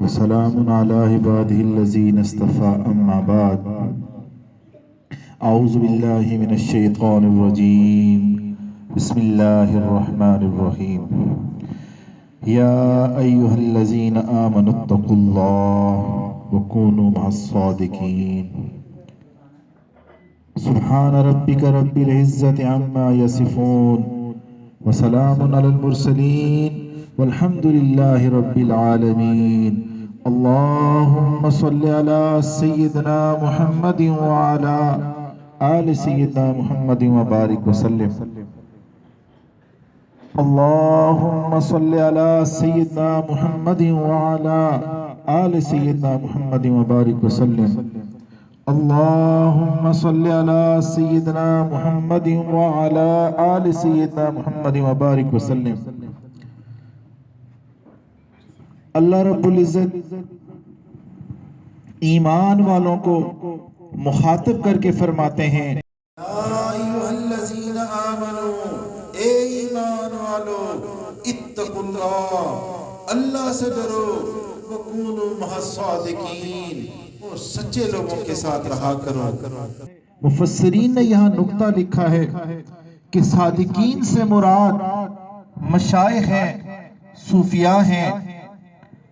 वसलाम अला इबादिहिल्लज़ीना इस्तफ़ा अम्मा बाद औज़ु बिल्लाहि मिनश्शैतानिर्रजीम बिस्मिल्लाहिर्रहमानिर्रहीम या अय्युहल्लज़ीना आमनुत्तक़ुल्लाह व कूनू मअस्सादिक़ीन सुब्हान रब्बिका रब्बिल इज़्ज़ति अम्मा यसिफ़ून व सलामुन अलल मुरसलीन वल्हम्दुलिल्लाहि रब्बिल आलमीन। अल्लाहुम्मा सल्लि अला सय्यिदिना मुहम्मदिन व अला आलि सय्यिदिना मुहम्मदिन व बारिक व सल्लिम। अल्लाहुम्मा सल्लि अला सय्यिदिना मुहम्मदिन व अला आलि सय्यिदिना मुहम्मदिन व बारिक व सल्लिम। अल्लाहुम्मा सल्लि अला सय्यिदिना मुहम्मदिन व अला आलि सय्यिदिना मुहम्मदिन व बारिक व सल्लिम। अल्लाह रब्बुल इज़्ज़त ईमान वालों को मुखातिब करके फरमाते हैं, अय्युहल्लज़ीना आमनू, ए ईमान वालो, इत्तक़ुल्लाह, अल्लाह से डरो, वकूनू मअस्सादिक़ीन, और सच्चे लोगों के साथ रहा करो। मुफस्सिरीन ने यहाँ नुक्ता लिखा है कि सादिकीन से मुराद मशाइख हैं, सूफिया हैं।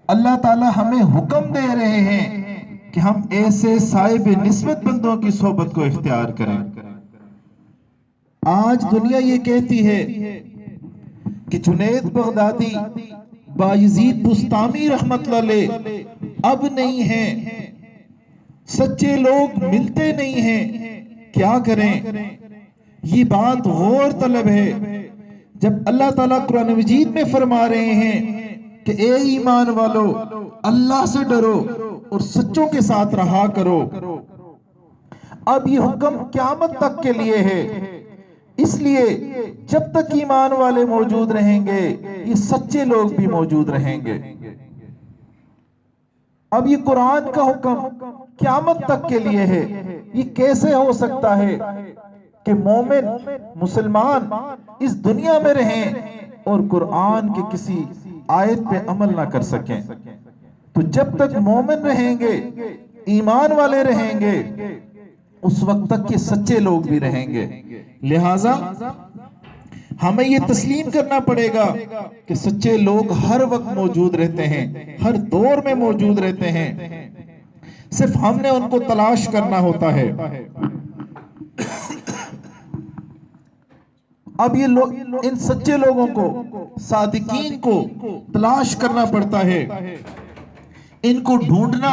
अल्लाह ताला हमें हुक्म दे रहे हैं कि हम ऐसे साहिब निस्बत बंदों की सोबत को इख्तियार करें। आज दुनिया ये कहती है कि जुनैद बगदादी, बायजीद बुस्तामी रहमतुल्लाह अलैह अब नहीं हैं, सच्चे लोग मिलते नहीं हैं, क्या करें? ये बात गौर तलब है जब अल्लाह ताला कुरान मजीद में फरमा रहे हैं कि ए ईमान वालो, अल्लाह से डरो और सच्चों के साथ रहा करो। अब ये हुक्म क़यामत तक के लिए है, इसलिए जब तक ईमान वाले मौजूद रहेंगे ये सच्चे लोग भी मौजूद रहेंगे। अब ये कुरान का हुक्म क़यामत तक के लिए है। ये कैसे हो सकता है कि मोमिन मुसलमान इस दुनिया में रहें और कुरान के किसी आयत पे अमल ना कर सकें? तो जब तक मोमिन रहेंगे, ईमान वाले रहेंगे, उस वक्त तक ये सच्चे लोग भी रहेंगे। लिहाजा हमें ये तस्लीम करना पड़ेगा कि सच्चे लोग हर वक्त मौजूद रहते हैं, हर दौर में मौजूद रहते हैं, सिर्फ हमने उनको तलाश करना होता है। अब ये लोग, इन सच्चे लोगों को, सादिकीन को तलाश करना पड़ता है, इनको ढूंढना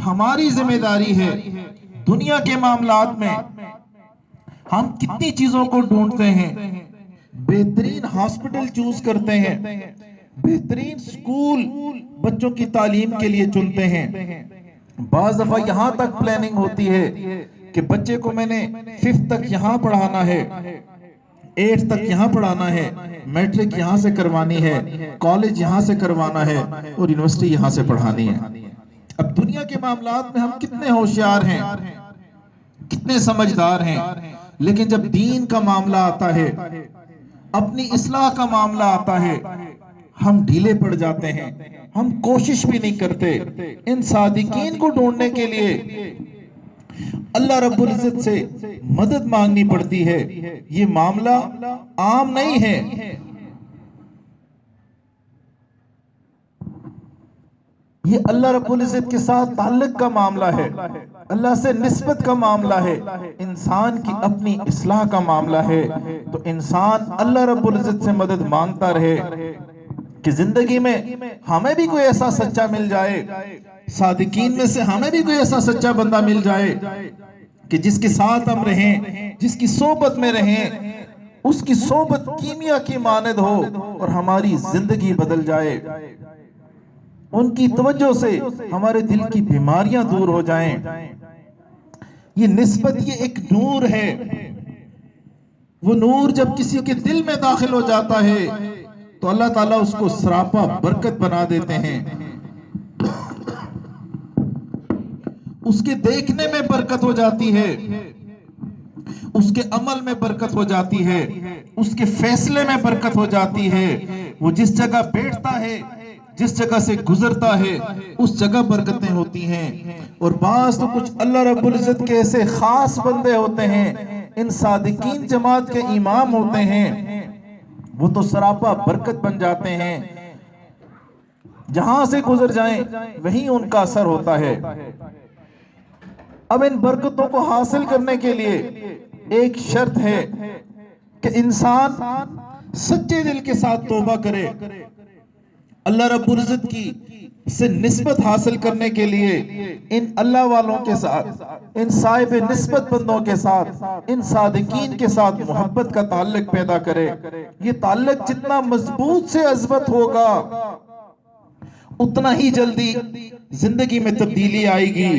हमारी जिम्मेदारी है। दुनिया के मामलात में हम कितनी चीजों को ढूंढते हैं, बेहतरीन हॉस्पिटल चूज करते हैं, बेहतरीन स्कूल बच्चों की तालीम के लिए चुनते हैं। बाज़ दफा यहां तक प्लानिंग होती है कि बच्चे को मैंने 5th तक यहां पढ़ाना है, 8th तक यहाँ पढ़ाना है, मैट्रिक यहाँ से करवानी है, कॉलेज यहाँ से करवाना है और यूनिवर्सिटी यहाँ से पढ़ानी है। अब दुनिया के मामलात में हम कितने होशियार हैं, कितने समझदार हैं, लेकिन जब दीन का मामला आता है, अपनी इस्लाह का मामला आता है, हम ढीले पड़ जाते हैं, हम कोशिश भी नहीं करते। इन सादिकीन को ढूंढने के लिए अल्लाह रब्बुल इज़्ज़त से मदद मांगनी पड़ती है। ये मामला आम नहीं है। ये अल्लाह रब्बुल इज़्ज़त के साथ ताल्लुक का मामला है, अल्लाह से निस्बत का मामला है, इंसान की अपनी इस्लाह का मामला है। तो तो इंसान अल्लाह रब्बुल इज्जत से मदद मांगता रहे कि जिंदगी में हमें भी कोई ऐसा सच्चा मिल जाए, सादिकीन में से हमें भी कोई ऐसा सच्चा बंदा मिल जाए कि जिसके साथ हम रहें, जिसकी सोबत में रहें, उसकी सोबत कीमिया की मानद हो और हमारी जिंदगी बदल जाए, उनकी तवज्जो से हमारे दिल की बीमारियां दूर हो जाएं। ये निस्बत, ये एक नूर है। वो नूर जब किसी के दिल में दाखिल हो जाता है तो अल्लाह ताला उसको सरापा बरकत बना देते हैं। उसके देखने में बरकत हो जाती है, उसके अमल में बरकत हो जाती है, उसके फैसले में बरकत हो जाती है। वो जिस जगह बैठता है, जिस जगह से गुजरता है, उस जगह बरकतें होती हैं। और बास तो कुछ अल्लाह रब्बुल इज्जत के ऐसे खास बंदे होते हैं, इन सादिकीन जमात के इमाम होते हैं, वो तो सरापा बरकत बन जाते हैं। जहां से गुजर जाएं वहीं उनका असर होता है। अब इन बरकतों को हासिल करने के लिए एक शर्त है कि इंसान सच्चे दिल के साथ तौबा करे। अल्लाह रब्बुल इज्जत की से निस्बत हासिल करने के लिए इन अल्लाह वालों के साथ, इन साहिब निस्बत बंदों के साथ, इन सादिकीन के साथ मोहब्बत का ताल्लुक पैदा करे। ये ताल्लुक जितना मजबूत से अज़मत होगा, उतना ही जल्दी जिंदगी में तब्दीली आएगी।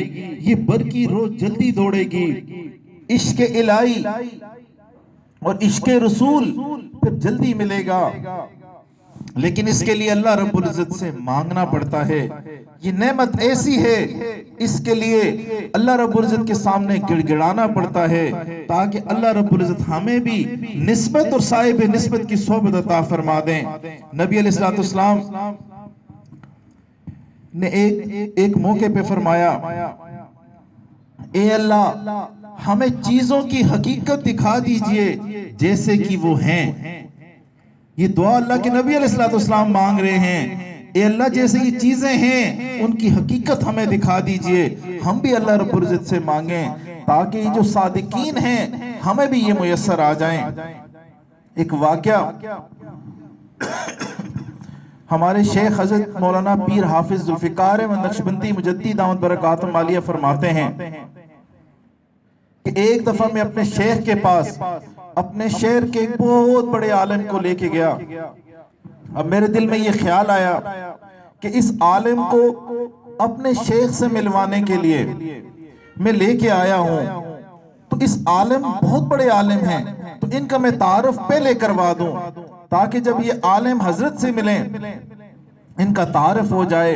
ये बरकी रोज जल्दी दौड़ेगी। इश्क इलाही और इश्क रसूल फिर जल्दी मिलेगा, लेकिन इसके लिए अल्लाह रब्बुल इज्जत से मांगना पड़ता है। ये नेमत ऐसी है, इसके लिए अल्लाह रब्बुल इज्जत के सामने गिड़गिड़ाना पड़ता है ताकि अल्लाह रब्बुल इज्जत हमें भी निस्बत और साहिब निस्बत की सोबत अता फरमा दें। नबी अलैहिस्सलाम ने एक मौके पे फरमाया, ए अल्लाह हमें चीजों की हकीकत दिखा दीजिए जैसे कि वो हैं। ये दुआ अल्लाह के नबी अलैहिस्सलाम मांग रहे हैं, ए अल्लाह जैसे ये चीजें हैं उनकी हकीकत हमें दिखा दीजिए। हम भी अल्लाह रब्बुल इज्जत से मांगें ताकि ये जो सादिकीन हैं हमें भी ये मुयस्सर आ जाएं। एक वाकया हमारे शेख हजरत मौलाना पीर हाफिज जुल्फिकार अहमद नक्शबंदी मुजद्दी दामत बरकातुहुम आलिया फरमाते हैं कि एक दफा मैं अपने शेख के पास अपने शहर के एक बहुत बड़े आलिम को लेके गया। अब मेरे दिल में ये ख्याल आया कि इस आलिम को अपने शेख से मिलवाने के लिए मैं लेके आया हूं, तो इस आलिम बहुत बड़े आलिम हैं, तो इनका मैं तारुफ पहले करवा दूं ताकि जब ये आलिम हजरत से मिलें इनका तारुफ हो जाए।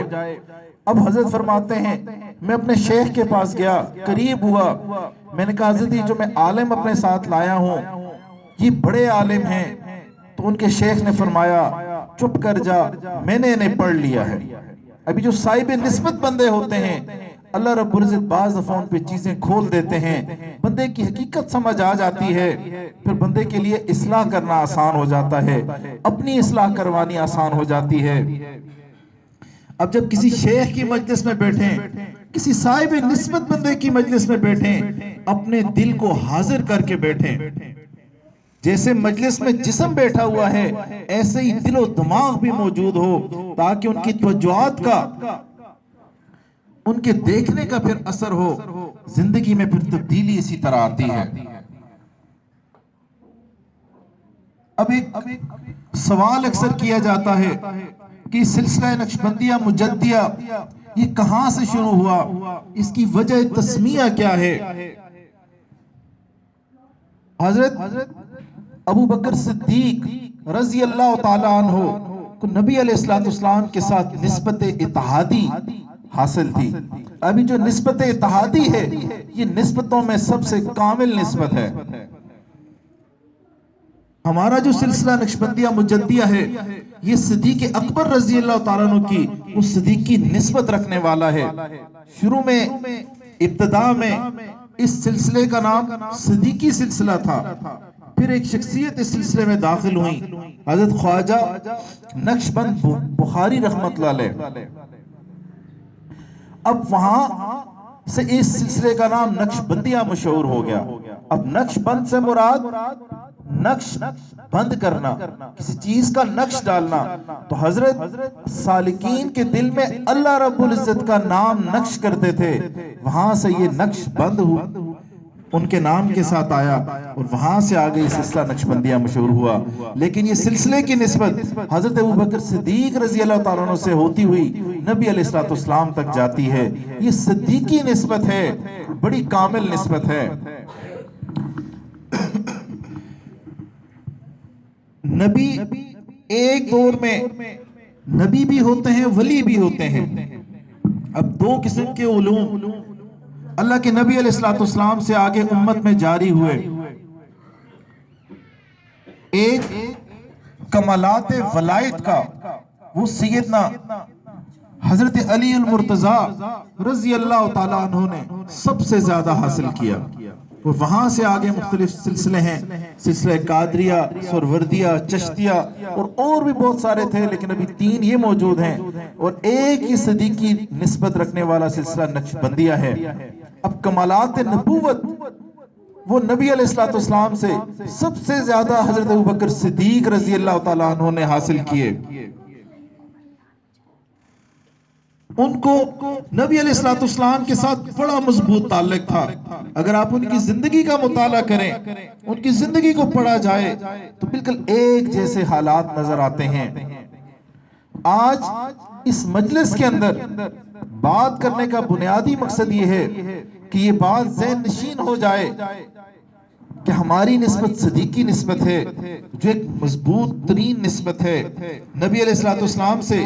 अब हजरत फरमाते हैं मैं अपने शेख के पास गया, करीब हुआ, मैंने कहा हजरत जो मैं आलिम अपने साथ लाया हूं ये बड़े आलिम हैं। तो उनके शेख ने फरमाया चुप कर जा, मैंने इन्हें पढ़ लिया है। अभी जो साहिब निस्बत बंदे होते हैं अल्लाह रब्बुल इज्जत बाज़ दफ़ा उन पे चीजें खोल देते हैं, बंदे की हकीकत समझ आ जाती है, फिर बंदे के लिए इस्लाह करना आसान हो जाता है, अपनी इस्लाह करवानी आसान हो जाती है। अब जब किसी शेख की मजलिस में बैठे, किसी साहिब निस्बत बंदे की मजलिस में बैठे, अपने दिल को हाजिर करके बैठे। जैसे मजलिस में जिस्म बैठा हुआ है ऐसे ही दिलो दिमाग भी मौजूद हो ताकि उनकी तवज्जुआत का, उनके देखने का फिर असर हो, जिंदगी में फिर तब्दीली इसी तरह आती है। अब एक सवाल अक्सर किया जाता है कि सिलसिला नक्शबंदिया मुजद्दिया ये कहां से शुरू हुआ, इसकी वजह तस्मिया क्या है। हजरत अबू बकर सिद्दीक रजी अल्लाह तआला अन्हु को नबी अलैहिस्सलाम के साथ निस्बत इत्तेहादी हासिल थी। अभी जो निस्बत इत्तेहादी है ये निस्बतों में सबसे कामिल निस्बत है। हमारा जो सिलसिला नक्शबंदिया मुजद्दिया है ये सिद्दीक अकबर रजी अल्लाह तआला अन्हु की उस सिद्दीक की निस्बत रखने वाला है। शुरू में इब्तिदा में इस सिलसिले का नाम सिद्दीकी सिलसिला था, फिर एक शख्सियत इस सिलसिले में दाखिल हुई, हजरत ख्वाजा नक्शबंद बुखारी रहमतुल्लाह अलैह। अब वहां से इस सिलसिले का नाम नक्शबंदिया मशहूर हो गया। अब नक्शबंद से मुराद नक्श बंद करना, किसी चीज का नक्श डालना, तो हजरत सालिकीन के दिल में अल्लाह रब्बुल इज्जत का नाम नक्श करते थे। वहां से ये नक्श बंद हुआ, उनके नाम के साथ आया और वहां से आगे ये सिलसिला नक्शबंदिया मशहूर हुआ। लेकिन ये सिलसिले की निस्बत हजरत अबू बकर सिद्दीक रजी अल्लाह तआला अन्हु से होती हुई नबी अलैहिस्सलाम तक जाती है। ये सिद्दीकी निस्बत है, बड़ी कामिल निस्बत है। नबी एक दौर में नबी भी होते हैं, वली भी होते हैं। अब दो किस्म के उलूम अल्लाह के नबी अलैहिस्सलाम से आगे उम्मत में जारी हुए। एक कमालात वलायत का, वो सैयदना हजरत अली अल मुर्तजा रजी अल्लाह तआला अन्हु ने सबसे ज्यादा हासिल किया। और वहां से आगे मुख्तलिफ सिलसिले हैं, सिलसिले कादरिया, सुरवर्दिया, चश्तिया और भी बहुत सारे थे, लेकिन अभी 3 ये मौजूद हैं। और एक ही सदी की निस्बत रखने वाला सिलसिला नक्शबंदिया है। अब कमालात नबूवत वो नबी अलैहिस्सलाम से सबसे ज्यादा हजरत अबू बकर सिद्दीक रजी अल्लाह तआला अन्हु ने हासिल किए। उनको नबी अलैहिस्सलाम के साथ बड़ा मजबूत ताल्लुक था। अगर आप उनकी जिंदगी का मुताला करें, उनकी जिंदगी को पढ़ा जाए तो बिल्कुल एक जैसे हालात नजर आते हैं। आज इस मजलिस के अंदर बात करने का बुनियादी मकसद ये है कि ये बात ज़हन नशीन हो जाए कि हमारी निस्बत सदीकी निस्बत है, जो एक मजबूत तरीन निस्बत है। नबी अलैहिस्सलाम से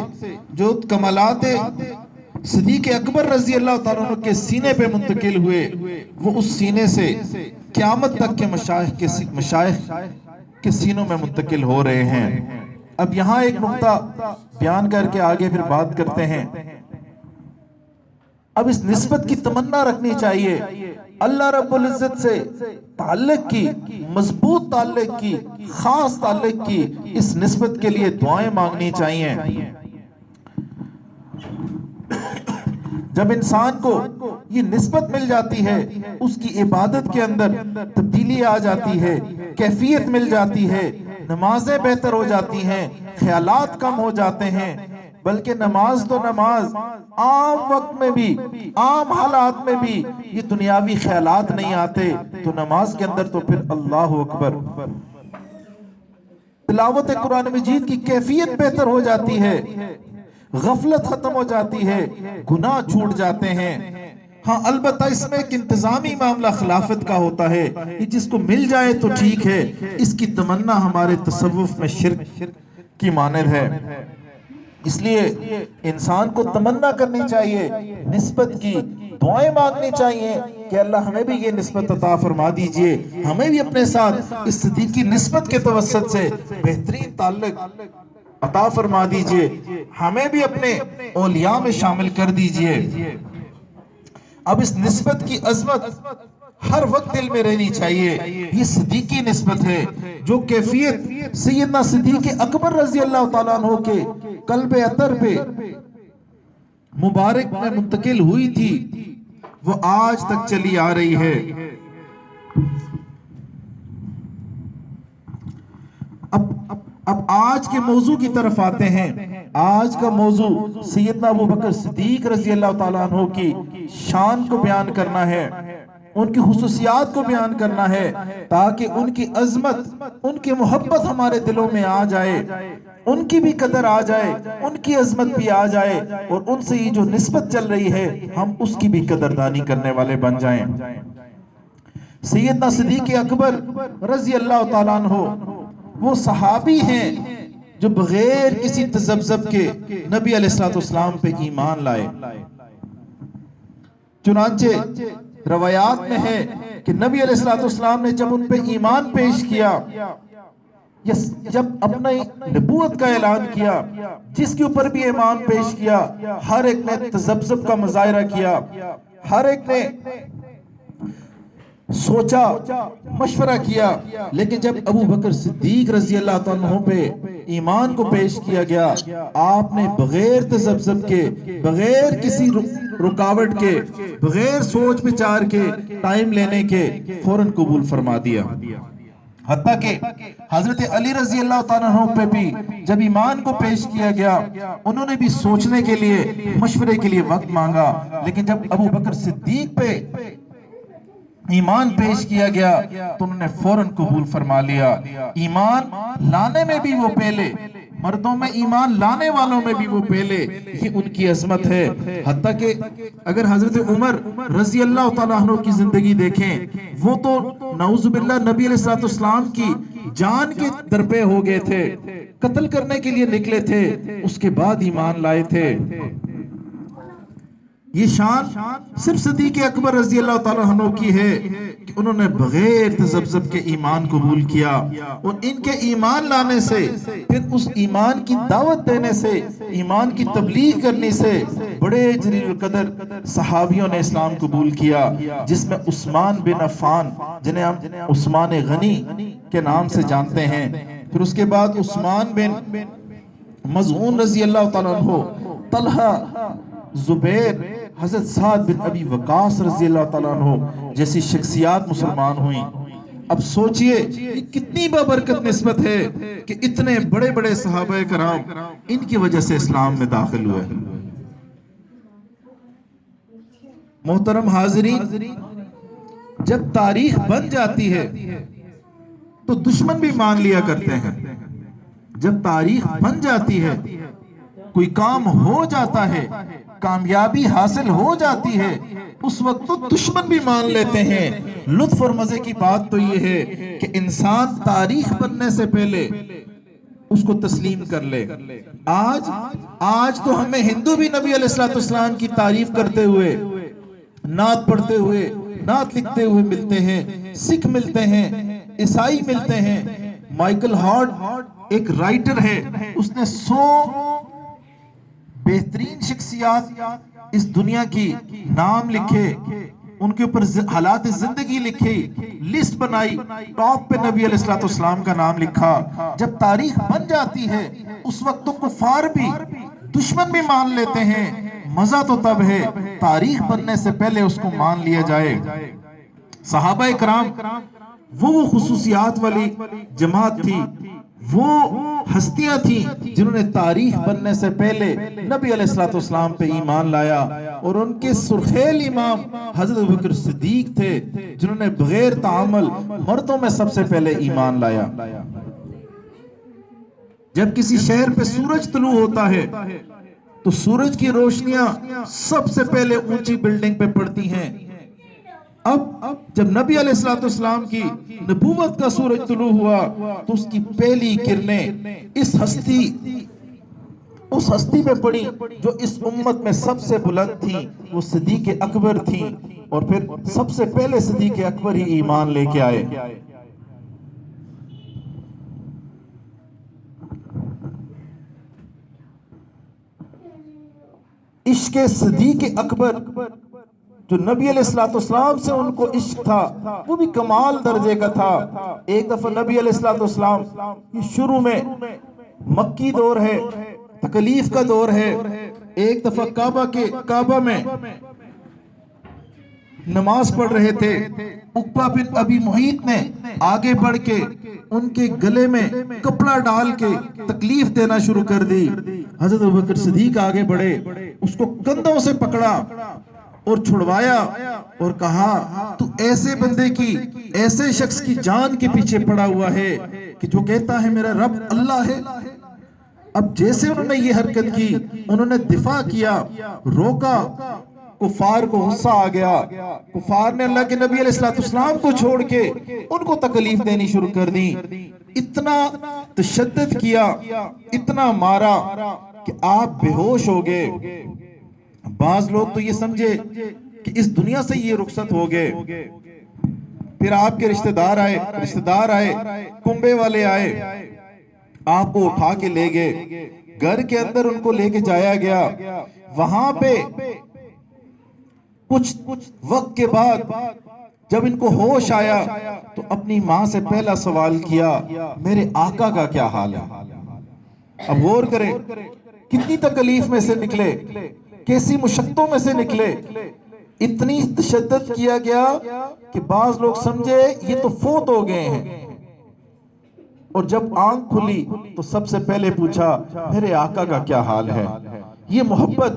जो कमालात सदीक अकबर रजी अल्लाह तआला अन्हु के सीने पे मुंतकिल हुए, वो उस सीने से क़यामत तक के मशाइख के सीनों में मुंतकिल हो रहे हैं। अब यहाँ एक नुक्ता बयान करके आगे फिर बात करते हैं। अब इस निस्बत की तमन्ना रखनी चाहिए, अल्लाह रब्बुल इज्जत से ताल्लुक की, मजबूत ताल्लुक की, खास ताल्लुक की, इस निस्बत के लिए दुआएं मांगनी चाहिए। जब इंसान को ये निस्बत मिल जाती है, उसकी इबादत के अंदर तब्दीली आ जाती है, कैफियत मिल जाती है, नमाजें बेहतर हो जाती हैं, ख्यालात कम हो जाते हैं। बल्कि नमाज तो नमाज, आम वक्त में भी, आम हालात में भी ये दुनियावी ख्यालात नहीं आते, तो नमाज के अंदर तो फिर अल्लाह अकबर, तिलावत कुरान मजीद की कैफियत बेहतर हो जाती है, गफलत खत्म हो जाती है, गुनाह छूट जाते हैं। हाँ, अलबत्ता इसमें एक इंतजामी मामला खिलाफत का होता है कि जिसको मिल जाए तो ठीक है, इसकी तमन्ना हमारे तसव्वुफ में शिर्क की मानद है। इसलिए इंसान को तमन्ना करनी चाहिए, निस्बत की दुआएं मांगनी चाहिए कि अल्लाह हमें भी ये निस्बत अता फरमा दीजिए, हमें भी अपने साथ इस सदीकी निस्बत के तवस्सुत से बेहतरीन ताल्लुक अता फरमा दीजिए, हमें भी अपने औलिया में शामिल कर दीजिए। अब इस निस्बत की अजमत हर वक्त दिल में रहनी चाहिए। ये सदीकी निस्बत है, जो कैफियत सैयदना सिद्दीक अकबर रजी अल्लाह तआला अन्हु के कल्बे अतर पे मुबारक में मुंतकिल हुई थी, वो आज तक चली आ रही है। अब आज के मौजू की तरफ आते हैं। आज का मौजू सैयदना अबू बकर सिद्दीक रजी अल्लाह तआला अन्हु की शान को बयान करना है, उनकी खुसूसियात को बयान करना है, ताकि उनकी अजमत, उनकी मोहब्बत हमारे दिलों में आ जाए, उनकी भी कदर आ जाए, उनकी अजमत भी आ जाए, और उनसे ये जो निस्बत चल रही है हम उसकी भी कदरदानी करने वाले बन जाएं। सैयदना सिद्दीक अकबर रजी अल्लाह तआला अन्हु वो सहाबी हैं जो बगैर किसी तज़ब्ज़ुब के नबी अलैहिस्सलाम पे ईमान लाए। चुनांचे रवायात में है कि नबी अलैहिस्सलाम ने जब उन पे ईमान पेश किया, जब अपने नबूवत का ऐलान किया, जिसके ऊपर भी ईमान पेश किया, हर एक ने तज़ब्ज़ुब का मुज़ाहिरा किया, हर एक ने सोचा, मशवरा किया। लेकिन जब अबू बकर सिद्दीक रजी अल्लाह तआला अन्हु पे ईमान को पेश किया गया, आपने बगैर तज़ब्ज़ुब के, बगैर किसी रुकावट के, बगैर सोच विचार के, टाइम लेने के फौरन कबूल फरमा दिया। हत्ता के हजरत अली रजी अल्लाह ताला अन्हु पे भी जब ईमान को पेश किया गया, उन्होंने भी सोचने के लिए, मशवरे के लिए वक्त मांगा, लेकिन जब अबू बकर सिद्दीक पे ईमान पेश किया गया तो उन्होंने फौरन कबूल फरमा लिया। ईमान लाने में भी वो पहले, मर्दों में ईमान लाने वालों में भी वो पहले, ये उनकी अजमत है। हत्ता कि अगर हजरत उमर रजी अल्लाह ताला अन्हु की जिंदगी देखें, वो तो नऊजुबिल्लाह नबी अलैहिस्सलाम की जान के दरपे हो गए थे, कत्ल करने के लिए निकले थे, उसके बाद ईमान लाए थे। ये शान सिर्फ सिद्दीक़ अकबर रजी अल्लाह ताला अन्हु की है कि उन्होंने बगैर तज़ब्ज़ुब के ईमान कबूल किया, और इनके ईमान लाने से, फिर उस ईमान की दावत देने से, ईमान की तबलीग करने से बड़े जलील कदर सहाबियों ने इस्लाम कबूल किया, जिसमें उस्मान बिन अफ़्फ़ान, जिन्हें हम उस्मान गनी के नाम से जानते हैं, फिर उसके बाद उस्मान बिन मज़ऊन रजी अल्लाह ताला अन्हु, तलहा, जुबैर, हज़रत साद बिन अबी वकास रज़ी अल्लाह ताला अन्हु जैसी शख्सियात मुसलमान हुई। अब सोचिए कितनी बाबरकत निस्बत है कि इतने बड़े बड़े सहाबा कराम इनकी वजह से इस्लाम में दाखिल हुए। मोहतरम हाज़रीन, जब तारीख बन जाती है तो दुश्मन भी मान लिया करते हैं। जब तारीख बन जाती है, कोई काम हो जाता है, कामयाबी हासिल हो जाती है, उस वक्त तो दुश्मन भी मान लेते हैं। लुत्फ और मजे की बात तो ये है कि इंसान तारीख बनने से पहले उसको तस्लीम कर ले। आज तो हमें हिंदू भी नबी अलैहिस्सलाम की तारीफ करते हुए, नात पढ़ते हुए, नात लिखते हुए मिलते हैं, सिख मिलते हैं, ईसाई मिलते हैं। माइकल हार्ट एक राइटर है, उसने 100 बेहतरीन शख्सियात इस दुनिया की नाम लिखे, उनके ऊपर हालात जिंदगी लिखी, लिस्ट बनाई, टॉप पे नबी अलैहिस्सलाम का नाम लिखा। जब तारीख बन जाती है उस वक्त तो कुफार भी, दुश्मन भी मान लेते हैं। मजा तो तब है तारीख बनने से पहले उसको मान लिया जाए। सहाबा इकराम वो खुसूसियात वाली जमात थी, वो हस्तियां थी जिन्होंने तारीख बनने से पहले नबी अलैहिस्सलाम पे ईमान लाया, और उनके सुर्खेल इमाम हजरत अबू बकर सिद्दीक थे जिन्होंने बगैर ताअम्मुल मर्दों में सबसे पहले ईमान लाया। जब किसी शहर पे सूरज तुलू होता है तो सूरज की रोशनियां सबसे पहले ऊंची बिल्डिंग पे पड़ती हैं। अब जब नबी अलैहिस्सलाम की नबूवत का सूरज तुलू हुआ तो उसकी पहली किरणें उस हस्ती पे पड़ी जो इस उम्मत में सबसे बुलंद थी, वो सिद्दीक़ अकबर थी, और फिर सबसे पहले सिद्दीक़ अकबर ही ईमान लेके आए। इश्क सिद्दीक़ अकबर, जो नबी अलैहिस्सलाम से उनको इश्क था, वो भी कमाल दर्जे का था। एक दफा नबी अलैहिस्सलाम की शुरू में मक्की दौर है, तकलीफ का दौर है, एक दफा काबा में नमाज पढ़ रहे थे। उक़बा बिन अबी मुहीत ने आगे बढ़ के उनके गले में कपड़ा डाल के तकलीफ देना शुरू कर दी। हजरत अबू बकर सिद्दीक आगे बढ़े, उसको कंधों से पकड़ा और छुड़वाया और कहा, तू ऐसे बंदे की, ऐसे शख्स की जान के पीछे पड़ा हुआ है कि जो कहता है मेरा रब अल्लाह है। अब जैसे उन्होंने ये हरकत की, उन्होंने दिफा किया, रोका, कुफार को गुस्सा आ गया। कुफार ने अल्लाह के नबी अलैहिस्सलाम को छोड़ के उनको तकलीफ देनी शुरू कर दी। इतना तशद्दुद किया, इतना मारा कि आप बेहोश हो गए। बाज लोग तो ये समझे कि इस दुनिया से ये रुखसत हो गए। फिर आपके रिश्तेदार आए, कुंबे वाले आए, आपको उठा के ले गए, घर के अंदर उनको लेके जाया गया। वहां पे कुछ वक्त के बाद जब इनको होश आया तो अपनी मां से पहला सवाल किया, मेरे आका का क्या हाल है। अब गौर करें, कितनी तकलीफ में से निकले, कैसी मुशक्कतों में से निकले। इतनी तशद्दुद किया गया कि बाज लोग समझे ये तो फौत हो गए हैं, और जब आंख खुली तो सबसे पहले पूछा मेरे आका का क्या हाल है। ये मोहब्बत,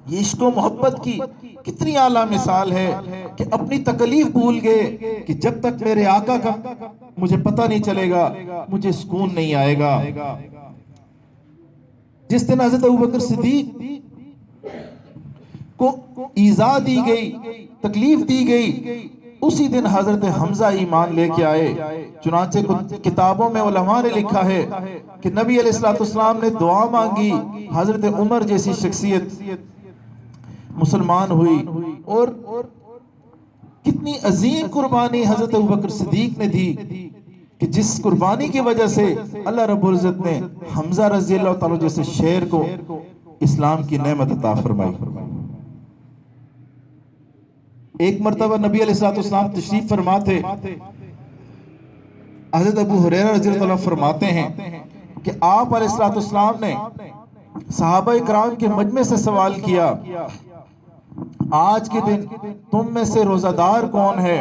ये इश्क व मोहब्बत की कितनी आला मिसाल है कि अपनी तकलीफ भूल गए कि जब तक मेरे आका का मुझे पता नहीं चलेगा मुझे सुकून नहीं आएगा। जिस दिन हजरत अबू बकर सिद्दीक को ईजा दी गई, तकलीफ दी गई, उसी दिन हजरत हमजा ईमान लेके आए। चुनांचे किताबों में उलमा ने लिखा है कि नबी अलैहिस्सलाम ने दुआ मांगी, हजरत उमर जैसी शख्सियत मुसलमान हुई। और कितनी अजीम कुर्बानी हजरत अबू बकर सिद्दीक ने दी कि जिस कुर्बानी की वजह से अल्लाह रब्बुल इज्जत ने हमजा रज़ी अल्लाह ताला जैसे शेर को इस्लाम की नेमत अता फरमाई। एक मर्तबा नबी अलैहिस्सलाम तशरीफ फरमा थे, हजरत अबू हुरैरा रज़ियल्लाहु अन्हु फरमाते हैं कि आप अलैहिस्सलाम ने सहाबा इकराम के मजमे से सवाल किया, आज के दिन तुम में से रोजादार कौन है?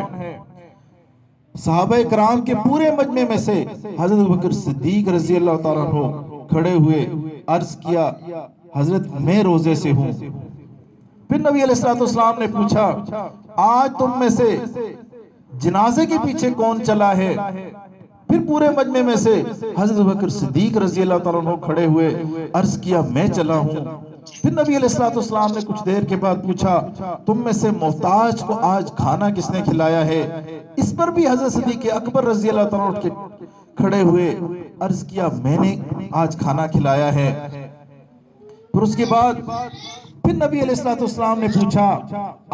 सहाबा इकराम के पूरे मजमे में से हजरत अबू बकर सिद्दीक रज़ी अल्लाह ताला अन्हु खड़े हुए, अर्ज किया हजरत मैं रोजे से हूं। फिर नबी अलैहिस्सलाम ने पूछा, आज तुम में से जनाजे के पीछे कौन चला है? फिर पूरे मजमे में से हजरत अबू बकर सिद्दीक रज़ी अल्लाह ताला अन्हु खड़े हुए, अर्ज किया मैं चला हूं। फिर नबी अलैहिस्सलाम ने कुछ देर के बाद पूछा, तुम में से मोहताज को आज खाना किसने खिलाया है? इस पर भी हजरत सिद्दीक अकबर रज़ी अल्लाह ताला अन्हु के खड़े हुए, अर्ज किया मैंने आज खाना खिलाया है। फिर उसके बाद फिर नबी अलैहिस्सलाम ने पूछा,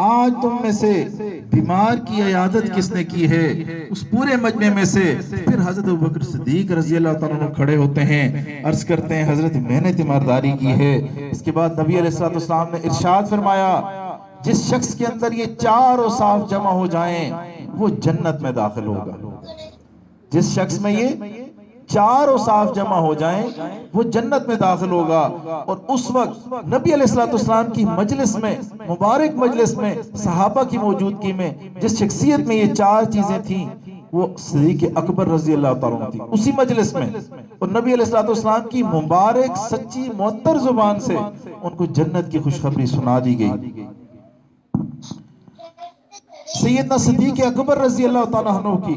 आज तुम में से बीमार की इयादत किसने की है? उस पूरे मजमे में से फिर हजरत अबू बकर सिद्दीक रज़ी अल्लाह ताला अन्हु खड़े होते हैं, अर्ज करते हैं हजरत मैंने तीमारदारी की है। इसके बाद नबी अलैहिस्सलाम ने इरशाद फरमाया, जिस शख्स के अंदर ये चारों साफ जमा हो जाएं वो जन्नत में दाखिल होगा। जिस शख्स में ये चारों साफ जमा हो जाएं वो जन्नत में दाखिल होगा। और उस वक्त नबी अलैहिस्सलाम की मजलिस में, मुबारक मजलिस में, सहाबा की मौजूदगी में जिस शख्सियत में ये चार चीजें थी वो सिद्दीक अकबर रज़ी अल्लाह ताला थी उसी मजलिस में। और नबी अलैहिस्सलाम की मुबारक सच्ची मुअत्तर जुबान से उनको जन्नत की खुशखबरी सुना दी गई। सैयदना सिद्दीक अकबर रज़ी अल्लाह ताला अन्हु की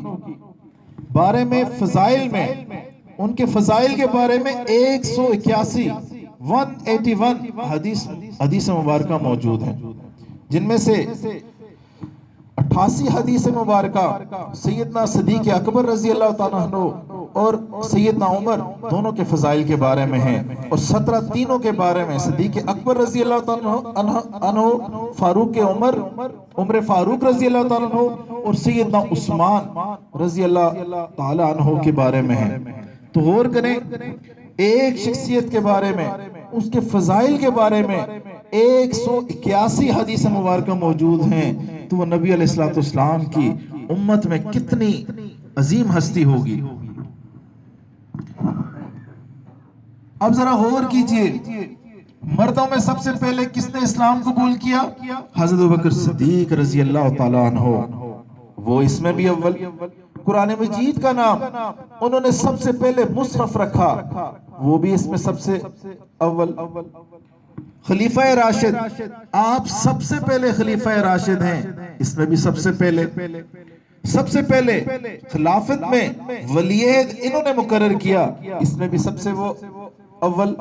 बारे में, फजाइल में, उनके फजाइल के बारे में 181 हदीस मुबारका मौजूद हैं, जिनमें से 88 हदीस मुबारका सैयदना सिद्दीक अकबर रज़ी अल्लाह ताला अन्हु और सैयदना उमर दोनों के फजाइल के बारे में हैं, और 17 तीनों के बारे में सिद्दीक अकबर रज़ी अल्लाह ताला अन्हु, फारूक उमर फारूक रज़ी अल्लाह ताला अन्हु और सैयदना उस्मान रज़ी अल्लाह ताला अन्हु के बारे में है। तो गौर करें, एक शख्सियत के बारे में, उसके फजाइल के बारे में 181 हदीस मुबारका मौजूद हैं, तो वो नबी अलैहिस्सलाम की उम्मत में कितनी अजीम हस्ती होगी। अब जरा गौर कीजिए, मर्दों में सबसे पहले किसने इस्लाम कबूल किया? हजरत अबू बकर सिद्दीक रज़ी अल्लाह ताला अन्हु, वो इसमें भी अव्वल। कुरान मजीद का नाम उन्होंने सबसे पहले मुसहफ रखा, वो भी इसमें सबसे अव्वल। खलीफा राशिद, आप सबसे पहले खलीफा राशिद हैं, इसमें भी सबसे पहले खिलाफत में वलीयत इन्होंने मुकर्रर किया, इसमें भी सबसे वो अव्वल।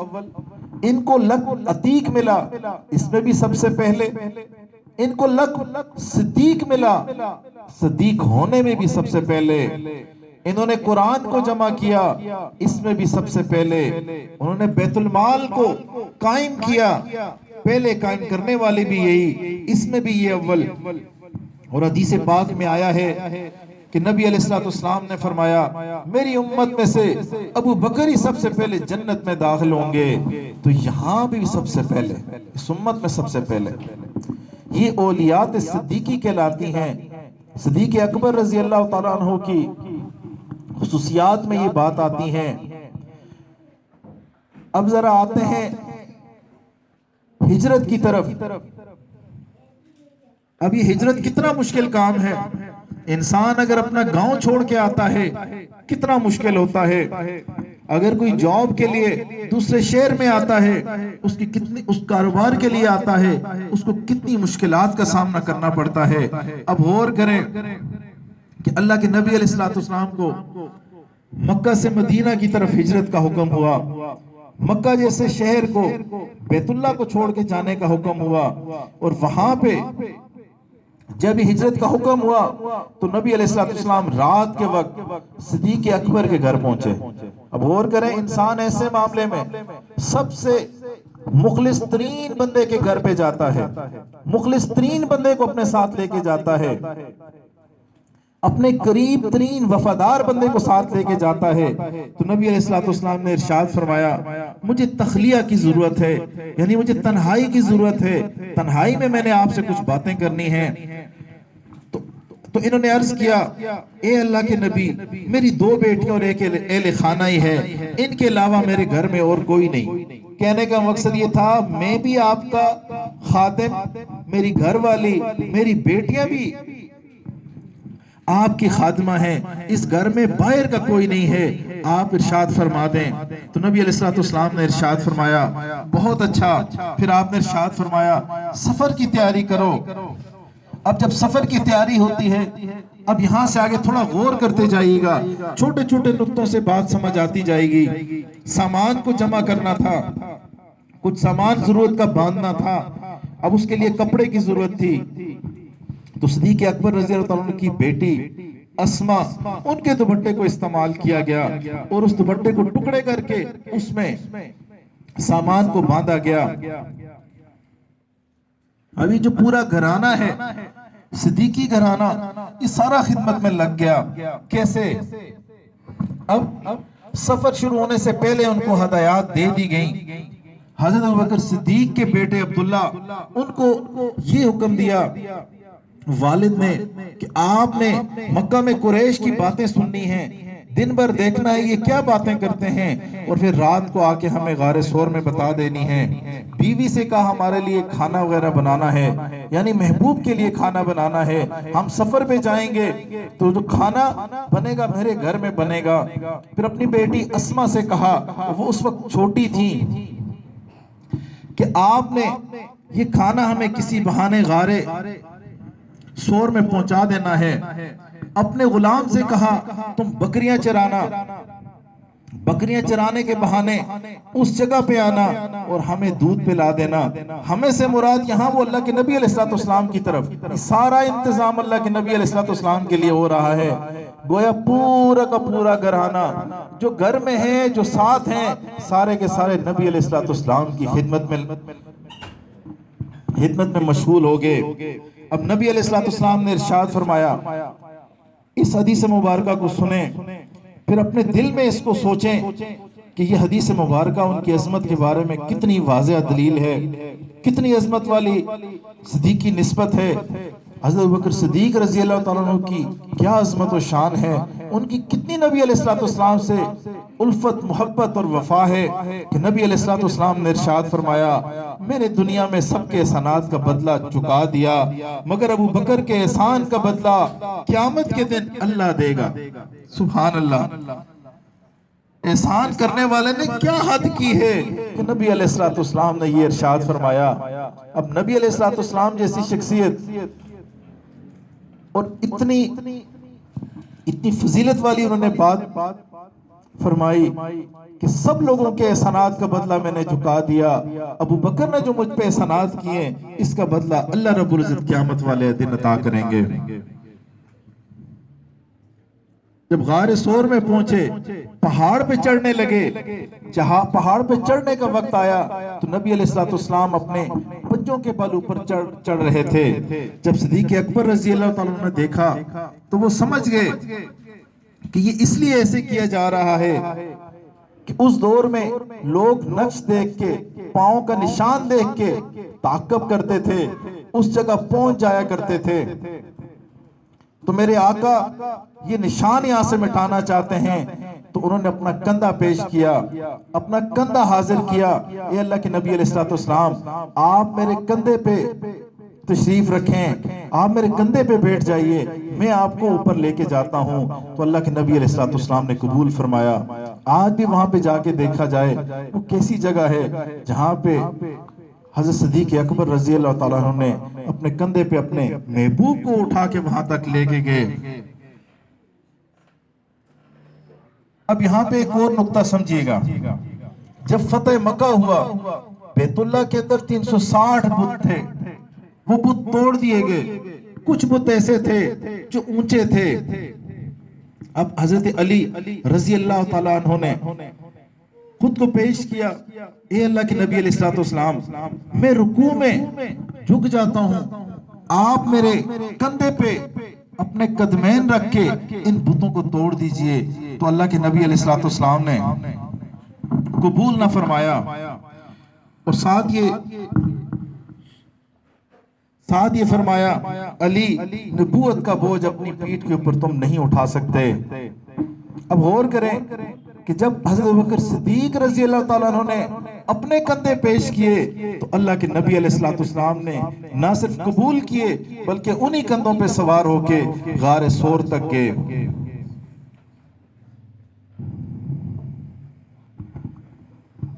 इनको लक़ब अतीक मिला, इसमें भी सबसे पहले। इनको लक़ब सिद्दीक मिला, सिद्दीक होने में भी सबसे पहले। इन्होंने कुरान को जमा किया, इसमें भी सबसे पहले। उन्होंने बैतुल माल को कायम किया, पहले कायम करने वाले भी यही, इसमें भी ये अव्वल। और हदीस पाक में आया है कि नबी अलैहिस्सलाम ने फरमाया, मेरी उम्मत में से अबू बकर ही सबसे पहले जन्नत में दाखिल होंगे। तो यहाँ भी सबसे पहले, इस उम्मत में सबसे पहले ये औलियात सिद्दीकी कहलाती हैं। सिद्दीक अकबर रज़ी अल्लाह ताला अन्हु की खुसूसियात में ये बात आती है। अब जरा आते हैं हिजरत की तरफ। अब ये हिजरत कितना मुश्किल काम है। इंसान अगर अपना गांव छोड़ के आता है कितना मुश्किल होता है। अगर कोई जॉब के लिए दूसरे शहर में आता है, उसकी कितनी, उस कारोबार के लिए आता है, उसको कितनी मुश्किलात का सामना करना पड़ता है। अब गौर करें कि अल्लाह के नबी अलैहिस्सलाम को मक्का से मदीना की तरफ हिजरत का हुक्म हुआ, मक्का जैसे शहर को बैतुल्लाह को छोड़ के जाने का हुक्म हुआ, और वहां पे जब हिजरत का हुक्म हुआ तो नबी अलैहिस्सलाम रात के वक्त सिद्दीक अकबर के घर पहुंचे। अब गौर करें, इंसान ऐसे मामले में सबसे मुखलिस तरीन बंदे के घर पे जाता है, मुखलिस तरीन बंदे को अपने साथ लेके जाता है, अपने करीब तरीन वफादार बंदे को साथ लेके जाता है। तो नबी अलैहिस्सलाम ने इरशाद फरमाया, मुझे तखलिया की जरूरत है, यानी मुझे तन्हाई की जरूरत है, तन्हाई में मैंने आपसे कुछ बातें करनी है। तो इन्होंने अर्ज किया, ए अल्लाह के नबी, मेरी 2 बेटियां और एक एहले खाना ही है, इनके अलावा मेरे घर में और कोई नहीं। कहने का मकसद ये था, मैं भी आपका खादिम, मेरी घर वाली, मेरी बेटियां भी आपकी खादिमा है, इस घर में बाहर का कोई नहीं है, आप इरशाद फरमा दें। तो नबी अलैहिस्सलाम ने इरशाद फरमाया, बहुत अच्छा। फिर आपने इरशाद फरमाया, सफर की तैयारी करो। अब जब सफर की तैयारी होती है, अब यहां से आगे थोड़ा गौर करते जाइएगा, छोटे छोटे नुक्तों से बात समझ आती जाएगी। सामान को जमा करना था, कुछ सामान जरूरत का बांधना था, अब उसके लिए कपड़े की जरूरत थी। तो सिद्दीक अकबर रज़ी अल्लाह अन्हु की बेटी अस्मा, उनके दुपट्टे को इस्तेमाल किया गया और उस दुपट्टे को टुकड़े करके उसमें सामान को बांधा गया। अभी जो पूरा घराना है सिद्दीकी घराना, ये सारा खिदमत में लग गया। कैसे? अब सफर शुरू होने से पहले उनको हदायत दे दी गई। हजरत अबू बकर सिद्दीक के बेटे अब्दुल्ला, उनको ये हुक्म दिया वालिद ने कि आपने मक्का में कुरैश की बातें सुननी हैं, दिन भर देखना है ये क्या बातें करते हैं, और फिर रात को आके हमें गारे सोर में बता देनी है। बीवी से कहा हमारे लिए खाना वगैरह बनाना है, यानी महबूब के लिए खाना बनाना है। हम सफर पे जाएंगे तो जो खाना बनेगा मेरे घर में बनेगा। फिर अपनी बेटी अस्मा से कहा, वो उस वक्त छोटी थी, कि आपने ये खाना हमें किसी बहाने गारे सोर में पहुंचा देना है। अपने गुलाम से कहा, तुम बकरियां चराना, बकरियां चराने के बहाने उस जगह पे आना और हमें दूध पिला देना। हमें से मुराद यहाँ वो अल्लाह के नबी अलैहिस्सलाम की तरफ, सारा इंतजाम अल्लाह के नबी अलैहिस्सलाम के लिए हो रहा है। गोया पूरा का पूरा घराना जो घर में है, जो साथ हैं, सारे के सारे नबी अलैहिस्सलाम की खिदमत में मशगूल हो गए। अब नबी अलैहिस्सलाम ने इरशाद फरमाया, इस हदीस मुबारका को सुने, फिर अपने दिल में इसको सोचें कि ये हदीस मुबारका उनकी अजमत के बारे में कितनी वाज़ेह दलील है, कितनी अजमत वाली सिद्दीकी निस्बत है। हज़रत अबू बकर सिद्दीक रज़ी अल्लाह तआला अन्हु की क्या अजमत और शान है, उनकी कितनी नबी अलैहिस्सलाम से उल्फत, मोहब्बत और वफा है कि नबी अलैहिस्सलाम ने इरशाद फरमाया, मैंने दुनिया में सबके एहसानात का बदला चुका दिया, मगर अबू बकर के एहसान का बदला क़यामत के दिन अल्लाह देगा। सुभान अल्लाह, एहसान करने वाले ने क्या हद की है कि नबी अलैहिस्सलाम ने ये इरशाद फरमाया। अब नबी अलैहिस्सलाम जैसी शख्सियत और इतनी फजीलत वाली उन्होंने बात फरमाई कि सब लोगों के एहसानात का बदला मैंने चुका दिया, अबू बकर ने जो मुझ पे एहसानात किए इसका बदला अल्लाह रब्बुल इज्जत क़यामत वाले दिन अता करेंगे। जब गारे सोर में पहुंचे, पहाड़ पे चढ़ने लगे, जहां पहाड़ पे चढ़ने का वक्त आया तो नबी अलैहिस्सलाम अपने पंजों के बल ऊपर चढ़ रहे थे। जब सिद्दीक अकबर रज़ी अल्लाह तआला ने देखा तो वो समझ गए कि ये इसलिए ऐसे किया जा रहा है कि उस दौर में लोग नक्श देख के, पांव का निशान देख के ताक़ुब करते थे, उस जगह पहुंच जाया करते थे। तो मेरे आका ये निशान यहां से मिटाना चाहते हैं, तो उन्होंने अपना कंधा पेश किया, अपना कंधा हाजिर किया। ये अल्लाह के नबी अलैहिस्सलाम, आप मेरे कंधे पे तशरीफ रखें, आप मेरे कंधे पे बैठ जाइए, मैं आपको ऊपर लेके जाता हूँ। तो अल्लाह के नबी अलैहिस्सलाम ने कबूल फरमाया। आज भी वहां पे जाके देखा जाए वो कैसी जगह है जहाँ पे हजरत सिद्दीक अकबर रजी अल्लाह ताला अन्हु ने अपने कंधे पे अपने महबूब को उठा के वहां तक लेके गए। अब यहाँ पे एक और नुक्ता समझिएगा, जब फतेह मक्का हुआ बैतुल्लाह के अंदर 360 बुत थे, वो बुत तोड़ दिए गए। कुछ बुत ऐसे थे जो ऊंचे थे। अब हजरत अली रजी अल्लाह ताला अन्हु ने खुद को पेश किया, ए अल्लाह के नबी अलैहिस्सलाम, मैं रुकू में झुक जाता हूं, आप मेरे कंधे पे अपने कदमैन रख के इन बुतों को तोड़ दीजिए। तो अल्लाह के नबी अलैहिस्सलाम ने कबूल ना फरमाया और साथ ये फरमाया, अली, नबूवत का बोझ अपनी पीठ के ऊपर तुम नहीं उठा सकते। अब गौर करें कि जब हज़रत अबू बकर सिद्दीक रज़ी अल्लाह ताला अन्हु ने अपने कंधे पेश किए तो अल्लाह के नबी अलैहिस्सलाम ने ना सिर्फ कबूल किए बल्कि उन्हीं कंधों पे सवार होके गार सोर तक गए।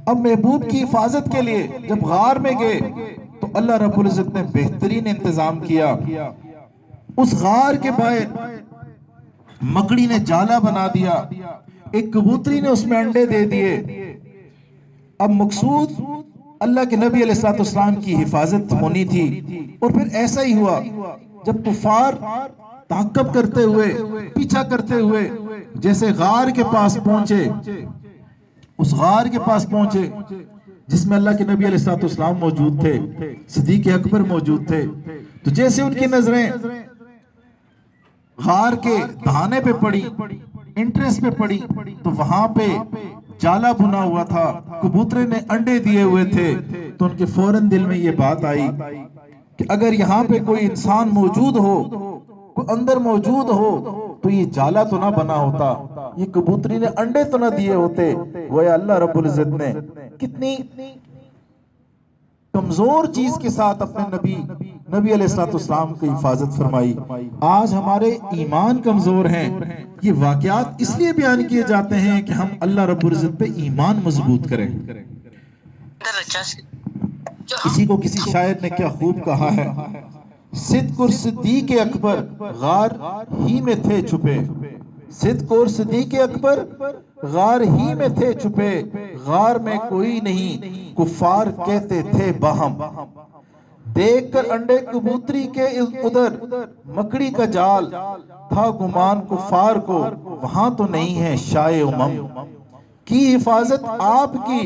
अब महबूब की हिफाजत के लिए जब गार में गए तो अल्लाह रब्बुल इज्जत ने बेहतरीन इंतजाम किया। उस गार के बाहर मकड़ी ने जाला बना दिया, एक कबूतरी ने उसमें अंडे दे दिए। अब मकसूद अल्लाह के नबी अलैहिस्सलाम की हिफाजत होनी थी। और फिर ऐसा ही हुआ, जब कुफार ताक़ब करते हुए पीछा करते हुए जैसे गार के पास पहुंचे, उस गार के पास पहुंचे जिसमें अल्लाह के नबी अलैहिस्सलाम मौजूद थे, सिद्दीक अकबर मौजूद थे, तो जैसे उनकी नजरें गार के दहाने पे पड़ी, इंट्रेंस पे पड़ी, तो वहां पे जाला बुना हुआ था, कबूतरे ने अंडे दिए हुए थे। तो उनके फौरन दिल में ये बात आई कि अगर यहाँ पे कोई इंसान मौजूद हो, कोई अंदर मौजूद हो, तो ये जाला तो ना बना होता, ये कबूतरी ने अंडे तो ना दिए होते। गोया अल्लाह रब्बुल इज्जत ने कितनी कमजोर चीज के साथ अपने नबी अलैहिस्सलाम की हिफाजत फरमाई। आज हमारे ईमान कमजोर हैं, ये वाकयात इसलिए बयान किए जाते हैं कि हम अल्लाह रब्बुल इज्जत पे ईमान मजबूत करें। किसी को किसी शायर ने क्या खूब कहा है, सिद्दीक और सिद्दीक अकबर गार ही में थे छुपे, सिद्दीक और सिद्दीक अकबर गार ही में थे छुपे, गार में कोई नहीं कुफार कहते थे बाहम, देखकर अंडे कबूतरी के उधर मकड़ी का जाल, था गुमान कुफार को वहां तो नहीं है शाये उमम, की हिफाजत आपकी